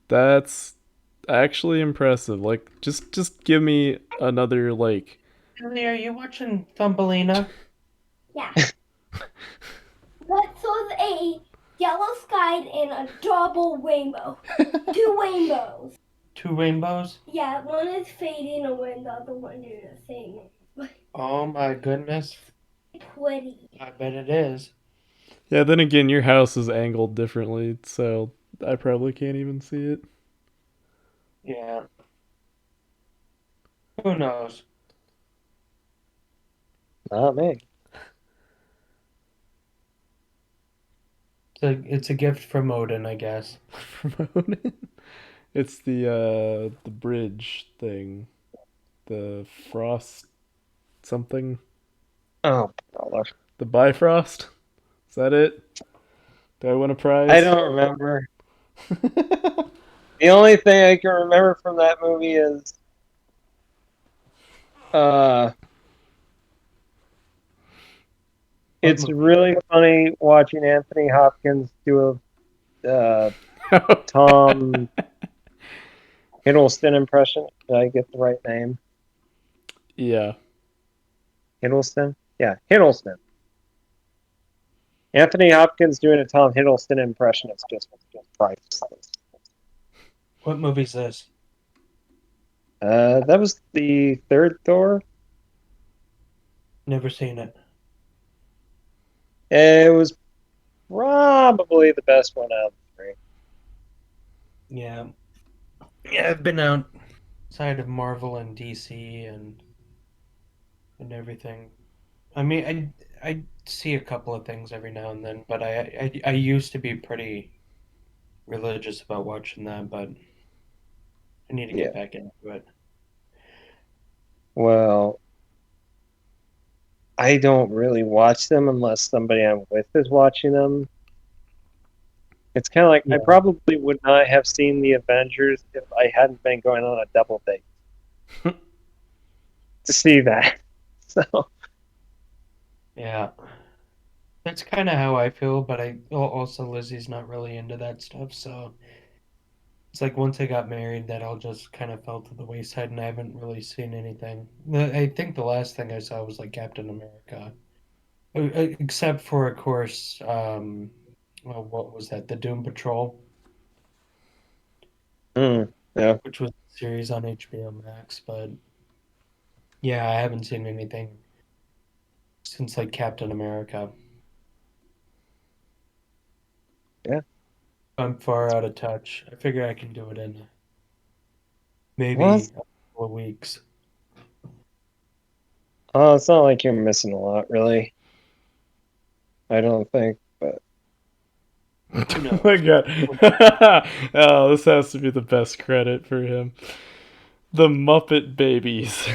Speaker 1: That's actually impressive. Like just give me another like
Speaker 2: Ellie, are you watching Thumbelina?
Speaker 5: Yeah. That was a yellow sky and a double rainbow. Two rainbows.
Speaker 2: Two rainbows?
Speaker 5: Yeah, one is fading away and the other one is the same.
Speaker 2: Oh my goodness.
Speaker 5: Pretty.
Speaker 2: I bet it is.
Speaker 1: yeah, then again your house is angled differently, so I probably can't even see it.
Speaker 2: Yeah. Who knows?
Speaker 3: Not me.
Speaker 2: It's a gift from Odin, I guess.
Speaker 1: Promote. It's the bridge thing. The frost something.
Speaker 3: Oh brother.
Speaker 1: The Bifrost? Is that it? Do I win a prize?
Speaker 3: I don't remember. The only thing I can remember from that movie is uh
Speaker 2: What
Speaker 3: it's
Speaker 2: movie?
Speaker 3: really funny watching Anthony Hopkins do a Tom Hiddleston impression. Did I get the right name?
Speaker 1: Yeah.
Speaker 3: Hiddleston? Yeah, Hiddleston. Anthony Hopkins doing a Tom Hiddleston impression is just priceless.
Speaker 2: What movie's this?
Speaker 3: That was the third Thor.
Speaker 2: Never seen it.
Speaker 3: It was probably the best one out of the three.
Speaker 2: Yeah. Yeah, I've been outside of Marvel and DC and everything. I mean, I see a couple of things every now and then, but I used to be pretty religious about watching that, but I need to
Speaker 3: Yeah.
Speaker 2: get back into it.
Speaker 3: Well, I don't really watch them unless somebody I'm with is watching them. It's kind of like I
Speaker 2: Yeah.
Speaker 3: probably would not have seen the Avengers if I hadn't been going on a double date to see that. So
Speaker 2: Yeah. That's kind of how I feel, but also Lizzie's not really into that stuff, so it's like once I got married that all just kind of fell to the wayside and I haven't really seen anything. I think the last thing I saw was like Captain America. Except for, of course, well, what was that? The Doom Patrol,
Speaker 3: yeah.
Speaker 2: which was a series on HBO Max, but yeah, I haven't seen anything since like Captain America.
Speaker 3: Yeah.
Speaker 2: I'm far out of touch. I figure I can do it in maybe
Speaker 3: Well,
Speaker 2: a couple of weeks.
Speaker 3: it's not like you're missing a lot, really. I don't think.
Speaker 1: Oh my god. Oh, this has to be the best credit for him. The Muppet Babies.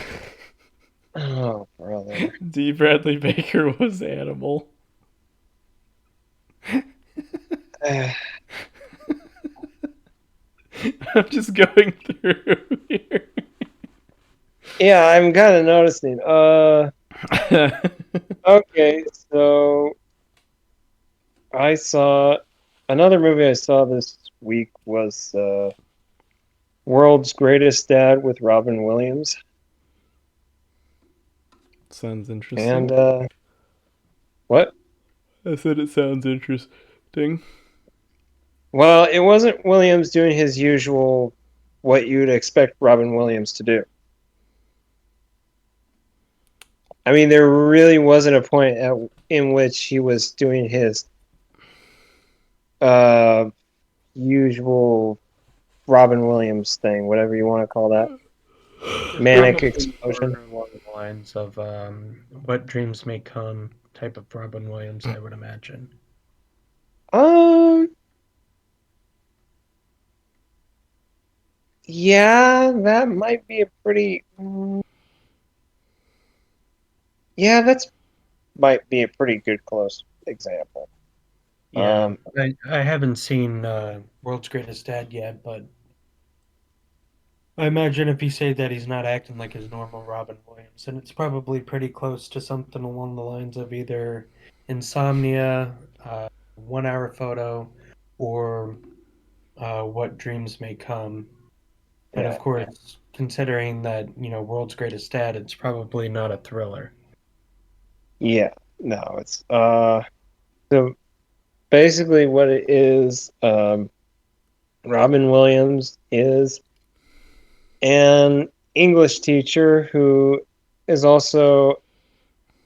Speaker 3: Oh, brother.
Speaker 1: D. Bradley Baker was Animal. I'm just going through here.
Speaker 3: Yeah, I'm kind of noticing. Okay, so I saw another movie I saw this week was World's Greatest Dad with Robin Williams.
Speaker 1: Sounds interesting.
Speaker 3: And what?
Speaker 1: I said it sounds interesting.
Speaker 3: Well, it wasn't Williams doing his usual what you'd expect Robin Williams to do. I mean, there really wasn't a point in which he was doing his usual Robin Williams thing, whatever you want to call that. Manic
Speaker 2: Probably
Speaker 3: explosion.
Speaker 2: more along the lines of "What Dreams May Come" type of Robin Williams, I would imagine.
Speaker 3: Yeah, that might be a pretty. Yeah, that's might be a pretty good close example.
Speaker 2: Yeah, I haven't seen World's Greatest Dad yet, but I imagine if you say that he's not acting like his normal Robin Williams, then it's probably pretty close to something along the lines of either Insomnia, 1 Hour Photo, or What Dreams May Come. But
Speaker 3: Yeah.
Speaker 2: of course, considering that, World's Greatest Dad, it's probably not a thriller.
Speaker 3: Yeah, no, it's so basically what it is, Robin Williams is an English teacher who is also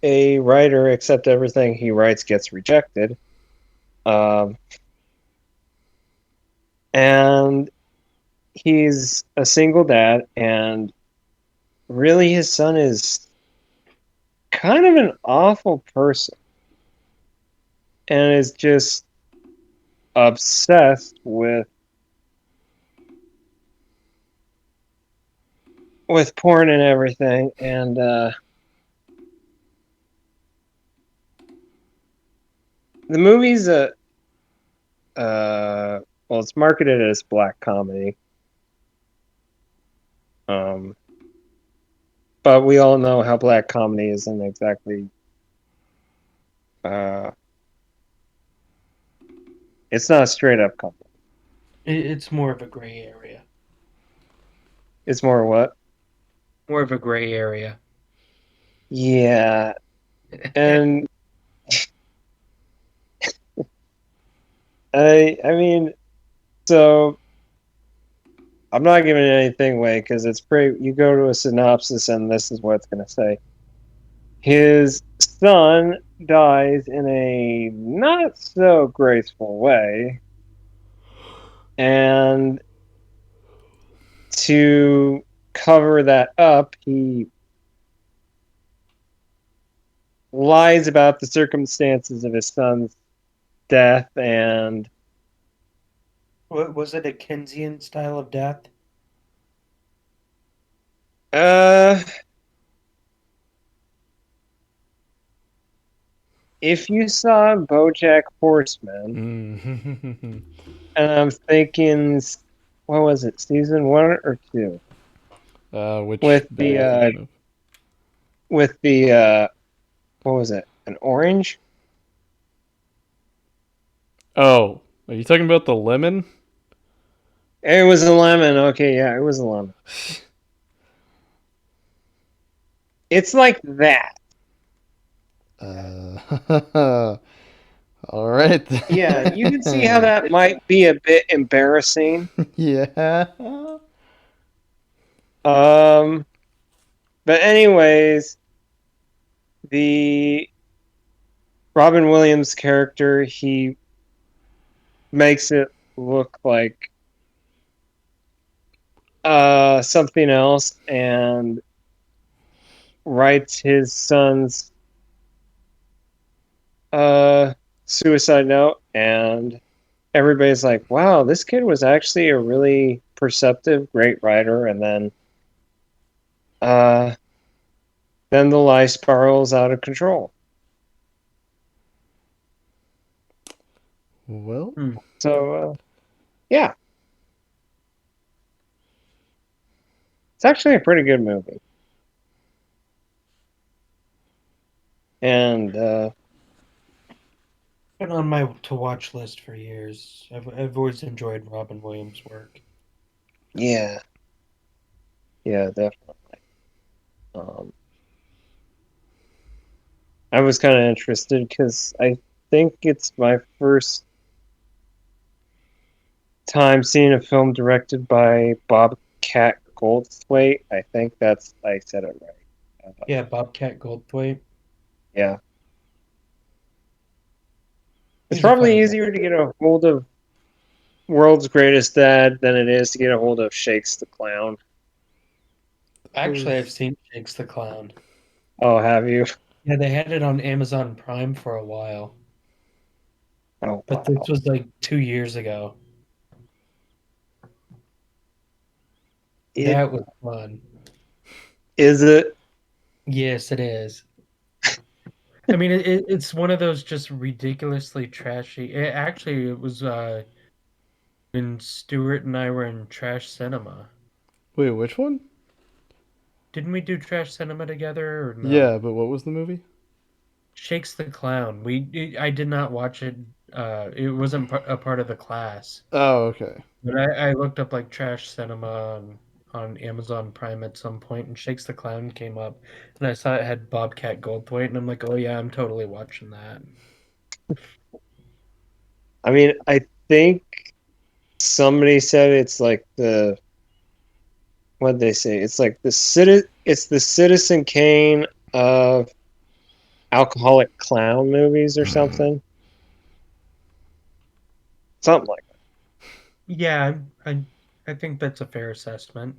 Speaker 3: a writer, except everything he writes gets rejected. And he's a single dad, and really his son is kind of an awful person and is just obsessed with porn and everything. And the movie's well, it's marketed as black comedy. But we all know how black comedy isn't exactly it's not a straight up comedy.
Speaker 2: It's more of a gray area.
Speaker 3: It's more what?
Speaker 2: More of a gray area.
Speaker 3: Yeah. And I mean, so I'm not giving anything away because it's pretty. You go to a synopsis, and this is what it's going to say. His son dies in a not so graceful way, and to cover that up, he lies about the circumstances of his son's death and
Speaker 2: Was it a Keynesian style of death?
Speaker 3: if you saw BoJack Horseman, and I'm thinking, what was it, season 1 or 2?
Speaker 1: Which
Speaker 3: With
Speaker 1: version
Speaker 3: the what was it? An orange?
Speaker 1: Oh, are you talking about the lemon?
Speaker 3: It was a lemon. Okay, yeah, it was a lemon. It's like that.
Speaker 1: All right.
Speaker 3: Yeah, you can see how that might be a bit embarrassing.
Speaker 1: Yeah.
Speaker 3: But anyways, the Robin Williams character, he makes it look like something else and writes his son's suicide note and everybody's like, wow, this kid was actually a really perceptive, great writer, and then the lie spirals out of control.
Speaker 1: Well,
Speaker 3: So, yeah. It's actually a pretty good movie. And
Speaker 2: Been on my to watch list for years. I've always enjoyed Robin Williams' work.
Speaker 3: yeah, definitely. I was kind of interested because I think it's my first time seeing a film directed by Bobcat Goldthwait. I think I said it right.
Speaker 2: Yeah, Bobcat Goldthwait.
Speaker 3: Yeah. It's
Speaker 2: He's a funny
Speaker 3: probably
Speaker 2: guy.
Speaker 3: easier to get a hold of World's Greatest Dad than it is to get a hold of Shakes the Clown.
Speaker 2: Actually, I've seen Shakes the Clown.
Speaker 3: Oh, have you?
Speaker 2: Yeah, they had it on Amazon Prime for a while,
Speaker 3: Oh,
Speaker 2: but this was like 2 years ago. That was fun.
Speaker 3: Is it?
Speaker 2: Yes, it is. I mean, it's one of those just ridiculously trashy. It was when Stuart and I were in Trash Cinema.
Speaker 1: wait, which one?
Speaker 2: Didn't we do Trash Cinema together or no?
Speaker 1: Yeah, but what was the movie?
Speaker 2: Shakes the Clown. I did not watch it. It wasn't a part of the class.
Speaker 1: Oh, okay.
Speaker 2: But I looked up like Trash Cinema on Amazon Prime at some point, and Shakes the Clown came up, and I saw it had Bobcat Goldthwait, and I'm like, oh yeah, I'm totally watching that.
Speaker 3: I mean, I think somebody said it's like what'd they say? It's like it's the Citizen Kane of alcoholic clown movies or something. Something like
Speaker 2: Yeah, I think that's a fair assessment.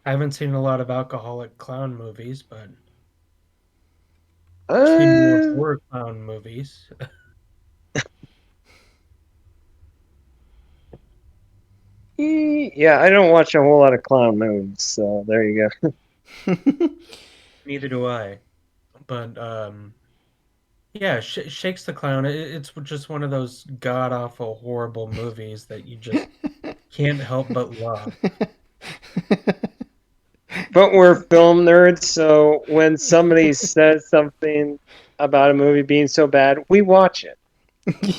Speaker 2: I haven't seen a lot of alcoholic clown movies, but
Speaker 3: that.
Speaker 2: I've seen more horror clown movies.
Speaker 3: Yeah, I don't watch a whole lot of clown movies, so there you go.
Speaker 2: Neither do I. But yeah, Shakes the Clown. It's just one of those god awful, horrible movies that you just can't help but love.
Speaker 3: But we're film nerds, so when somebody says something about a movie being so bad, we watch it.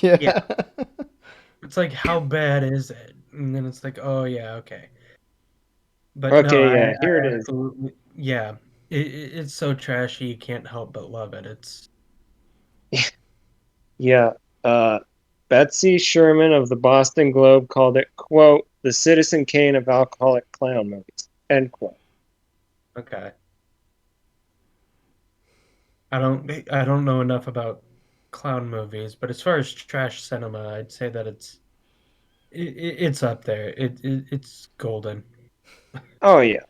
Speaker 1: Yeah.
Speaker 2: Yeah. It's like, how bad is it? And then it's like, oh yeah, okay. But no,
Speaker 3: Okay,
Speaker 2: I
Speaker 3: yeah, here it is.
Speaker 2: absolutely, yeah. It's so trashy, you can't help but love it. It's
Speaker 3: Yeah. Betsy Sherman of the Boston Globe called it, quote, the Citizen Kane of alcoholic clown movies, end quote.
Speaker 2: okay. I don't know enough about clown movies, but as far as trash cinema, I'd say that it's up there. It's golden.
Speaker 3: Oh, yeah.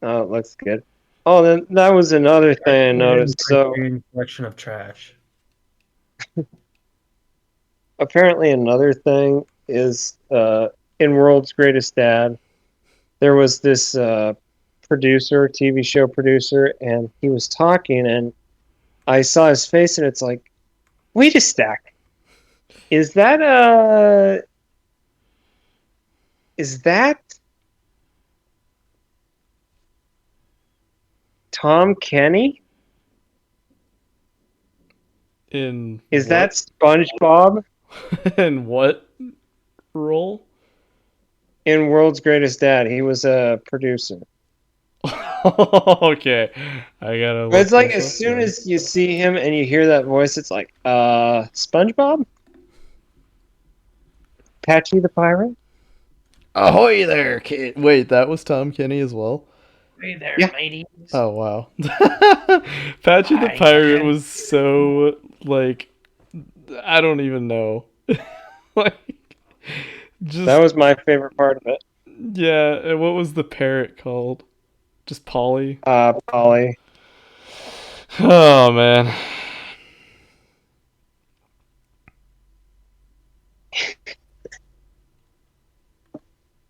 Speaker 3: Oh, it looks good. Oh, then that was another thing I noticed. So
Speaker 2: Criterion Collection of trash.
Speaker 3: apparently another thing is in World's Greatest Dad, there was this producer, TV show producer, and he was talking, and I saw his face, and it's like, wait a sec, is that Tom Kenny?
Speaker 1: In
Speaker 3: Is
Speaker 1: what?
Speaker 3: that SpongeBob
Speaker 1: In what role?
Speaker 3: in World's Greatest Dad? He was a producer.
Speaker 1: Okay, I gotta.
Speaker 3: But it's
Speaker 1: look
Speaker 3: like
Speaker 1: this
Speaker 3: as
Speaker 1: up
Speaker 3: soon
Speaker 1: then.
Speaker 3: as you see him and you hear that voice, it's like, SpongeBob? Patchy the Pirate?
Speaker 1: Ahoy there, kid! Wait, that was Tom Kenny as well.
Speaker 2: Hey there,
Speaker 3: Yeah.
Speaker 2: ladies.
Speaker 1: Oh wow, Patchy the
Speaker 2: Hi,
Speaker 1: Pirate
Speaker 2: man.
Speaker 1: was so like, I don't even know. Like, just
Speaker 3: That was my favorite part of it.
Speaker 1: yeah. And what was the parrot called? Just Polly.
Speaker 3: Polly.
Speaker 1: Oh man.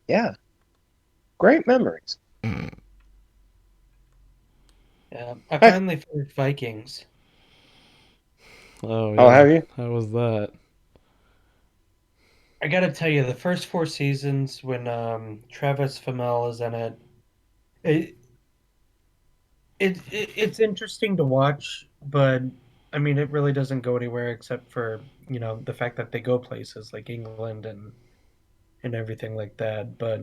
Speaker 3: Yeah, great memories.
Speaker 2: Yeah, I
Speaker 3: Hey.
Speaker 2: finally finished Vikings.
Speaker 1: Oh
Speaker 3: Oh,
Speaker 1: yeah,
Speaker 3: have you?
Speaker 1: how was that?
Speaker 2: I gotta tell you, the first 4 seasons when Travis Fimmel is in it, it, it's interesting to watch, but I mean, it really doesn't go anywhere except for the fact that they go places like England and everything like that. But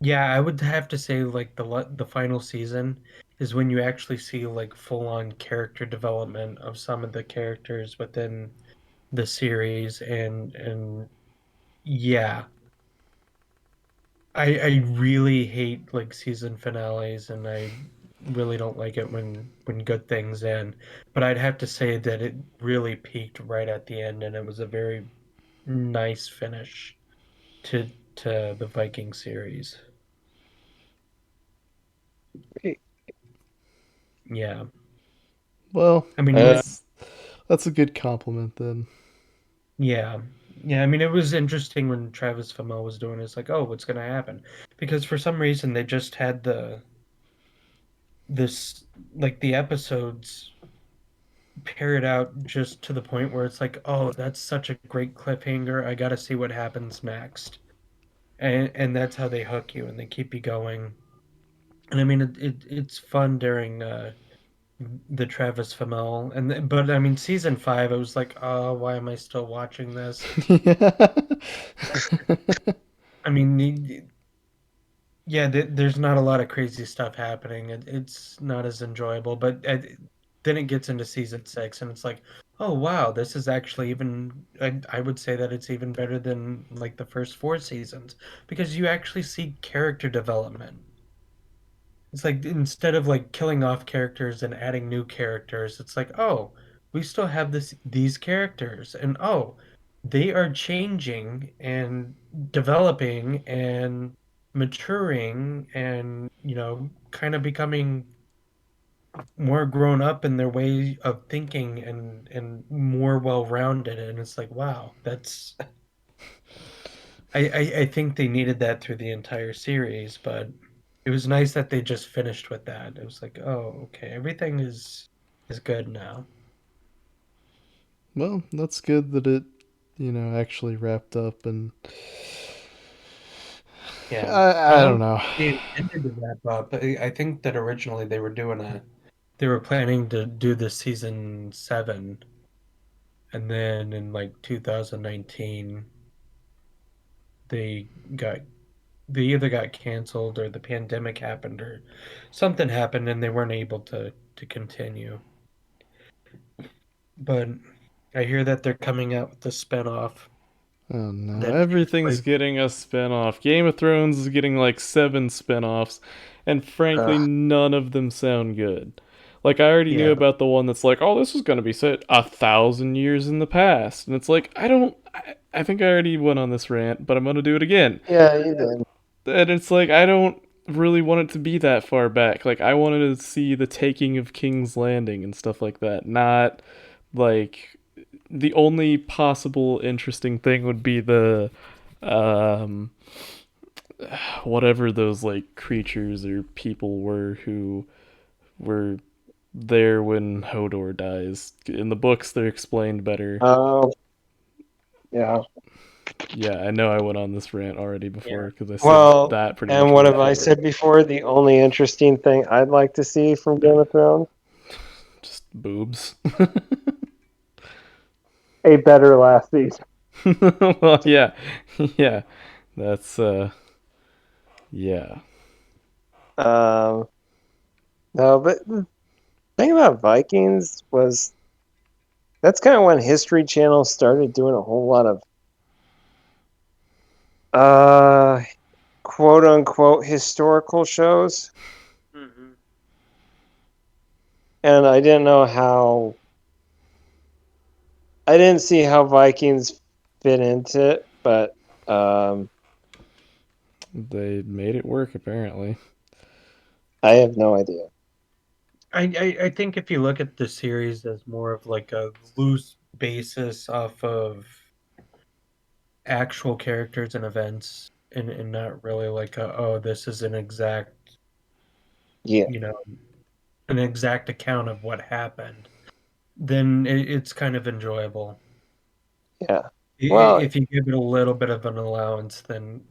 Speaker 2: yeah, I would have to say like the final season is when you actually see like full on character development of some of the characters within the series, and yeah, I really hate like season finales, and I really don't like it when good things end. But I'd have to say that it really peaked right at the end, and it was a very nice finish to to the Viking series.
Speaker 3: Hey.
Speaker 2: Yeah.
Speaker 1: Well,
Speaker 2: I mean,
Speaker 3: Uh,
Speaker 1: that's a good compliment then.
Speaker 2: yeah. Yeah, I mean, it was interesting when Travis Fimmel was doing it. It's like, oh, what's going to happen? Because for some reason they just had this like the episodes paired out just to the point where it's like, oh, that's such a great cliffhanger. I got to see what happens next. And that's how they hook you and they keep you going. And I mean, it's fun during the Travis Fimmel, but I mean, season 5, I was like, oh, why am I still watching this?
Speaker 1: Yeah.
Speaker 2: I mean, yeah, there's not a lot of crazy stuff happening. It's not as enjoyable, but then it gets into season 6, and it's like, oh wow, this is actually even. I would say that it's even better than like the first 4 seasons because you actually see character development. It's like instead of like killing off characters and adding new characters, it's like, oh, we still have these characters, and oh, they are changing and developing and maturing and, kind of becoming more grown up in their way of thinking and more well-rounded. And it's like, wow, that's I think they needed that through the entire series, but it was nice that they just finished with that. It was like, oh, okay, everything is good now.
Speaker 1: Well, that's good that it, actually wrapped up and
Speaker 2: Yeah, I
Speaker 1: I don't
Speaker 2: don't
Speaker 1: know.
Speaker 2: think they intended to wrap up. I think that originally they were planning to do the season 7, and then in like 2019 they got they either got canceled or the pandemic happened or something happened and they weren't able to continue. But I hear that they're coming out with the spinoff
Speaker 1: Oh no,
Speaker 2: that takes
Speaker 1: everything's
Speaker 2: place.
Speaker 1: getting a spin-off. Game of Thrones is getting like 7 spin-offs, and frankly,
Speaker 3: uh,
Speaker 1: none of them sound good. Like, I already knew
Speaker 2: Yeah.
Speaker 1: about the one that's like, oh, this is gonna be set 1,000 years in the past. And it's like, I think I already went on this rant, but I'm gonna do it again.
Speaker 3: yeah, you did.
Speaker 1: And it's like, I don't really want it to be that far back. Like, I wanted to see the taking of King's Landing and stuff like that, not like the only possible interesting thing would be the um whatever those like creatures or people were who were there when Hodor dies. In the books they're explained better.
Speaker 3: Oh, yeah.
Speaker 1: Yeah, I know I went on this rant already before
Speaker 2: Yeah.
Speaker 1: because I said
Speaker 3: Well,
Speaker 1: that pretty
Speaker 3: and
Speaker 1: much
Speaker 3: what
Speaker 1: word
Speaker 3: have
Speaker 1: for
Speaker 3: I
Speaker 1: word.
Speaker 3: said before? The only interesting thing I'd like to see from Game of Thrones?
Speaker 1: Just boobs.
Speaker 3: A better last season.
Speaker 1: Well, yeah. Yeah. That's yeah.
Speaker 3: Um, no, but the thing about Vikings was that's kind of when History Channel started doing a whole lot of uh quote unquote historical shows.
Speaker 2: Mhm.
Speaker 3: And I didn't see how Vikings fit into it, but
Speaker 1: They made it work apparently.
Speaker 3: I have no idea.
Speaker 2: I think if you look at the series as more of like a loose basis off of actual characters and events, and not really like oh, this is an exact,
Speaker 3: Yeah,
Speaker 2: you know, an exact account of what happened, then it's kind of enjoyable.
Speaker 3: yeah. Well,
Speaker 2: If you give it a little bit of an allowance, then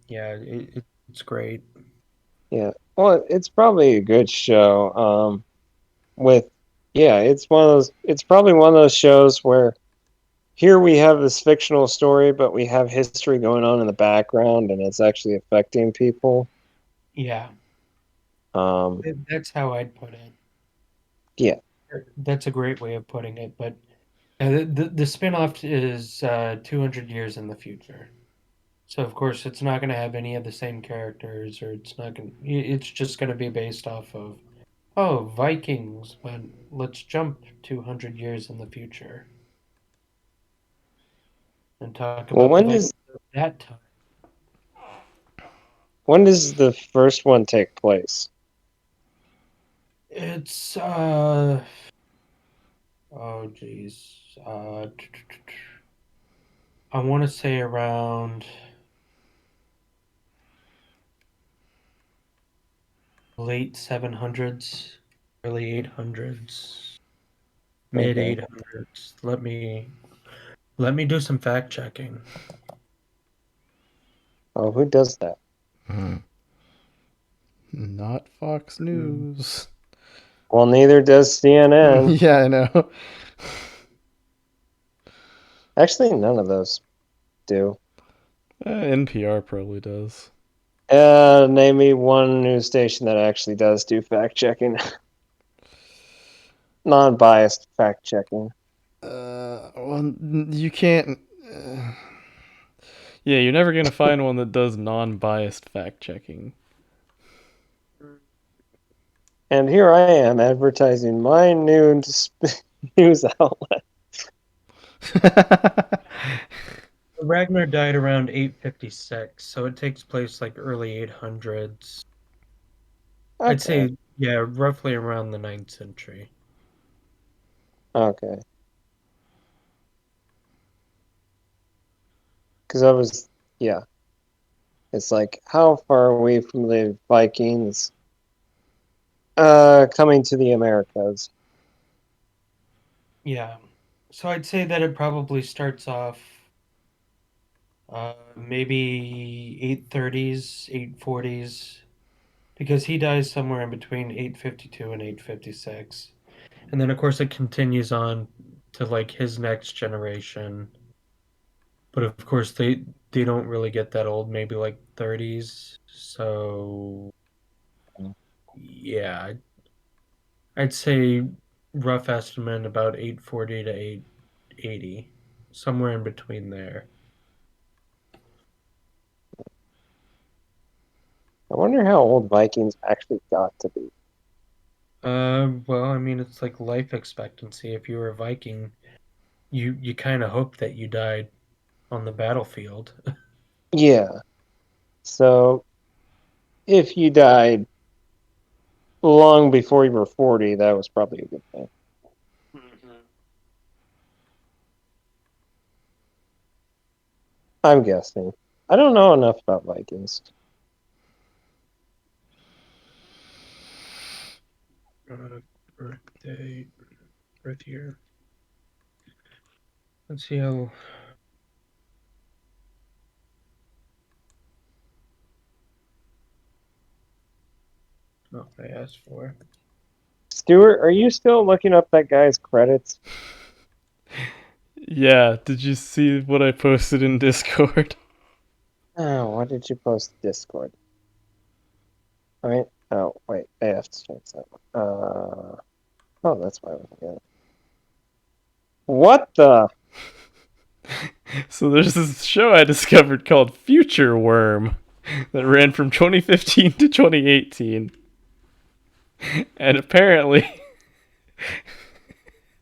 Speaker 2: yeah, it's great.
Speaker 3: yeah. Well, it's probably a good show. With yeah, it's one of those. It's probably one of those shows where here we have this fictional story, but we have history going on in the background, and it's actually affecting people.
Speaker 2: Yeah,
Speaker 3: Um,
Speaker 2: that's how I'd put it.
Speaker 3: yeah.
Speaker 2: That's a great way of putting it. But the spinoff is 200 years in the future. So of course it's not going to have any of the same characters, or it's not going. It's just going to be based off of oh, Vikings. But let's jump 200 years in the future and talk
Speaker 3: Well,
Speaker 2: about the Vikings of that time.
Speaker 3: when does the first one take place?
Speaker 2: It's oh geez, I want to say around late 700s, early 800s, mid
Speaker 3: Okay.
Speaker 2: 800s. Let me do some fact checking.
Speaker 3: Oh, who does that?
Speaker 1: Not Fox News.
Speaker 3: Well, neither does CNN.
Speaker 1: Yeah, I know.
Speaker 3: Actually, none of those do.
Speaker 1: NPR probably does.
Speaker 3: Name me one news station that actually does do fact checking, non-biased fact checking.
Speaker 1: Well, you can't. Yeah, you're never gonna find one that does non-biased fact checking.
Speaker 3: And here I am advertising my news news outlet.
Speaker 2: Ragnar died around 856, so it takes place like early 800s. I'd
Speaker 3: Okay,
Speaker 2: say, yeah, roughly around the 9th century.
Speaker 3: okay. Because I was, yeah. It's like, how far are we from the Vikings coming to the Americas?
Speaker 2: Yeah. So I'd say that it probably starts off maybe 830s, 840s, because he dies somewhere in between 852 and 856. And then, of course, it continues on to like his next generation. But of course, they don't really get that old, maybe like 30s. So yeah, I'd say rough estimate about 840 to 880, somewhere in between there.
Speaker 3: I wonder how old Vikings actually got to be.
Speaker 2: Well, I mean, it's like life expectancy. If you were a Viking, you kind of hope that you died on the battlefield.
Speaker 3: Yeah. So if you died long before you were 40, that was probably a good thing. I'm guessing. I don't know enough about Vikings.
Speaker 2: Birthday, birth year. Let's see how. Oh, I asked for.
Speaker 3: Stuart, are you still looking up that guy's credits?
Speaker 1: Yeah, did you see what I posted in Discord?
Speaker 3: Oh, why did you post Discord? I mean, oh, wait, I have to change that one. Oh, that's why I wasn't getting it. What the?
Speaker 1: So there's this show I discovered called Future Worm that ran from 2015 to 2018. And apparently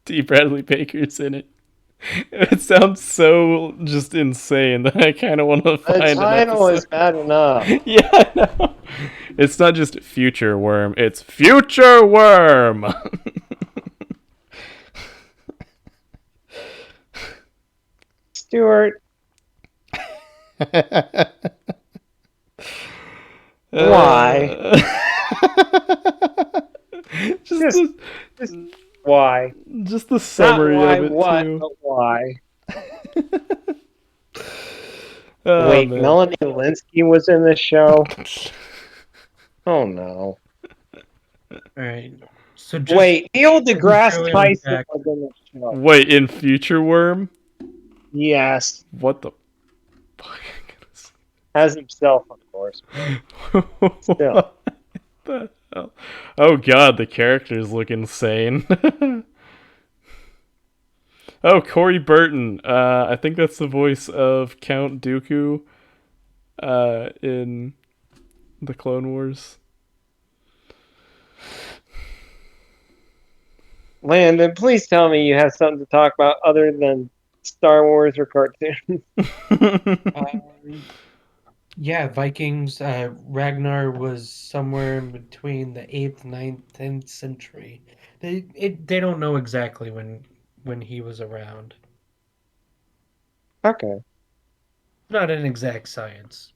Speaker 1: D. Bradley Baker's in it. It sounds so just insane that I kind of want to find
Speaker 3: The
Speaker 1: an
Speaker 3: title is
Speaker 1: episode.
Speaker 3: bad enough.
Speaker 1: Yeah, I know. It's not just Future Worm, it's Future Worm!
Speaker 3: Stuart, Why?
Speaker 1: Just
Speaker 3: Just why?
Speaker 1: just the
Speaker 3: Not
Speaker 1: summary
Speaker 3: why
Speaker 1: of it
Speaker 3: what,
Speaker 1: too.
Speaker 3: but why?
Speaker 1: Oh,
Speaker 3: Wait,
Speaker 1: man.
Speaker 3: Melanie Linsky was in this show? Oh no.
Speaker 2: All right. So just
Speaker 3: Wait, Neil deGrasse
Speaker 2: Joey
Speaker 3: Tyson
Speaker 2: back.
Speaker 3: was in this show.
Speaker 1: Wait, in Future Worm?
Speaker 3: Yes.
Speaker 1: What the fuck?
Speaker 3: As himself, of course. Still.
Speaker 1: What the hell? Oh god, the characters look insane. Oh, Corey Burton. I think that's the voice of Count Dooku in the Clone Wars.
Speaker 3: Landon, please tell me you have something to talk about other than Star Wars or cartoons.
Speaker 2: Yeah, Vikings. Ragnar was somewhere in between the 8th, 9th, 10th century. They don't know exactly when he was around.
Speaker 3: Okay.
Speaker 2: Not an exact science.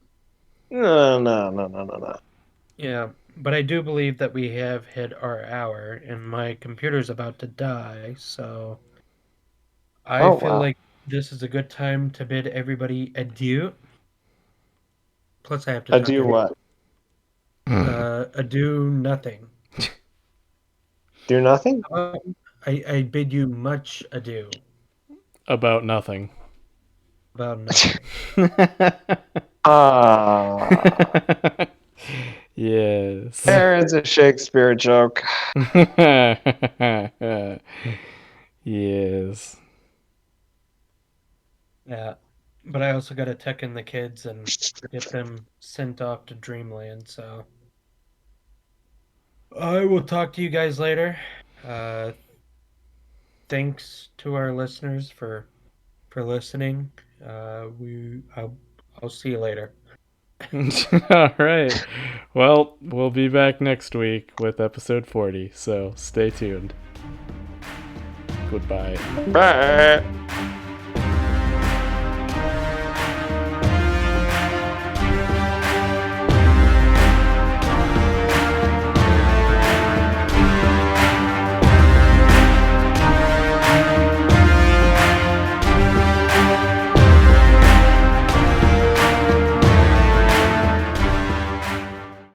Speaker 3: No.
Speaker 2: Yeah, but I do believe that we have hit our hour, and my computer's about to die, so I
Speaker 3: Oh,
Speaker 2: feel
Speaker 3: wow.
Speaker 2: like this is a good time to bid everybody adieu. Plus, I have to
Speaker 3: I
Speaker 2: talk
Speaker 3: do what?
Speaker 2: adieu nothing.
Speaker 3: Do nothing?
Speaker 2: I bid you much adieu
Speaker 1: About nothing.
Speaker 2: about nothing.
Speaker 1: Yes.
Speaker 3: There is a Shakespeare joke.
Speaker 1: Yes.
Speaker 2: Yeah, but I also got to tuck in the kids and get them sent off to Dreamland, so I will talk to you guys later. Thanks to our listeners for listening. I'll see you later.
Speaker 1: All right. Well, we'll be back next week with episode 40, so stay tuned. Goodbye.
Speaker 3: Bye.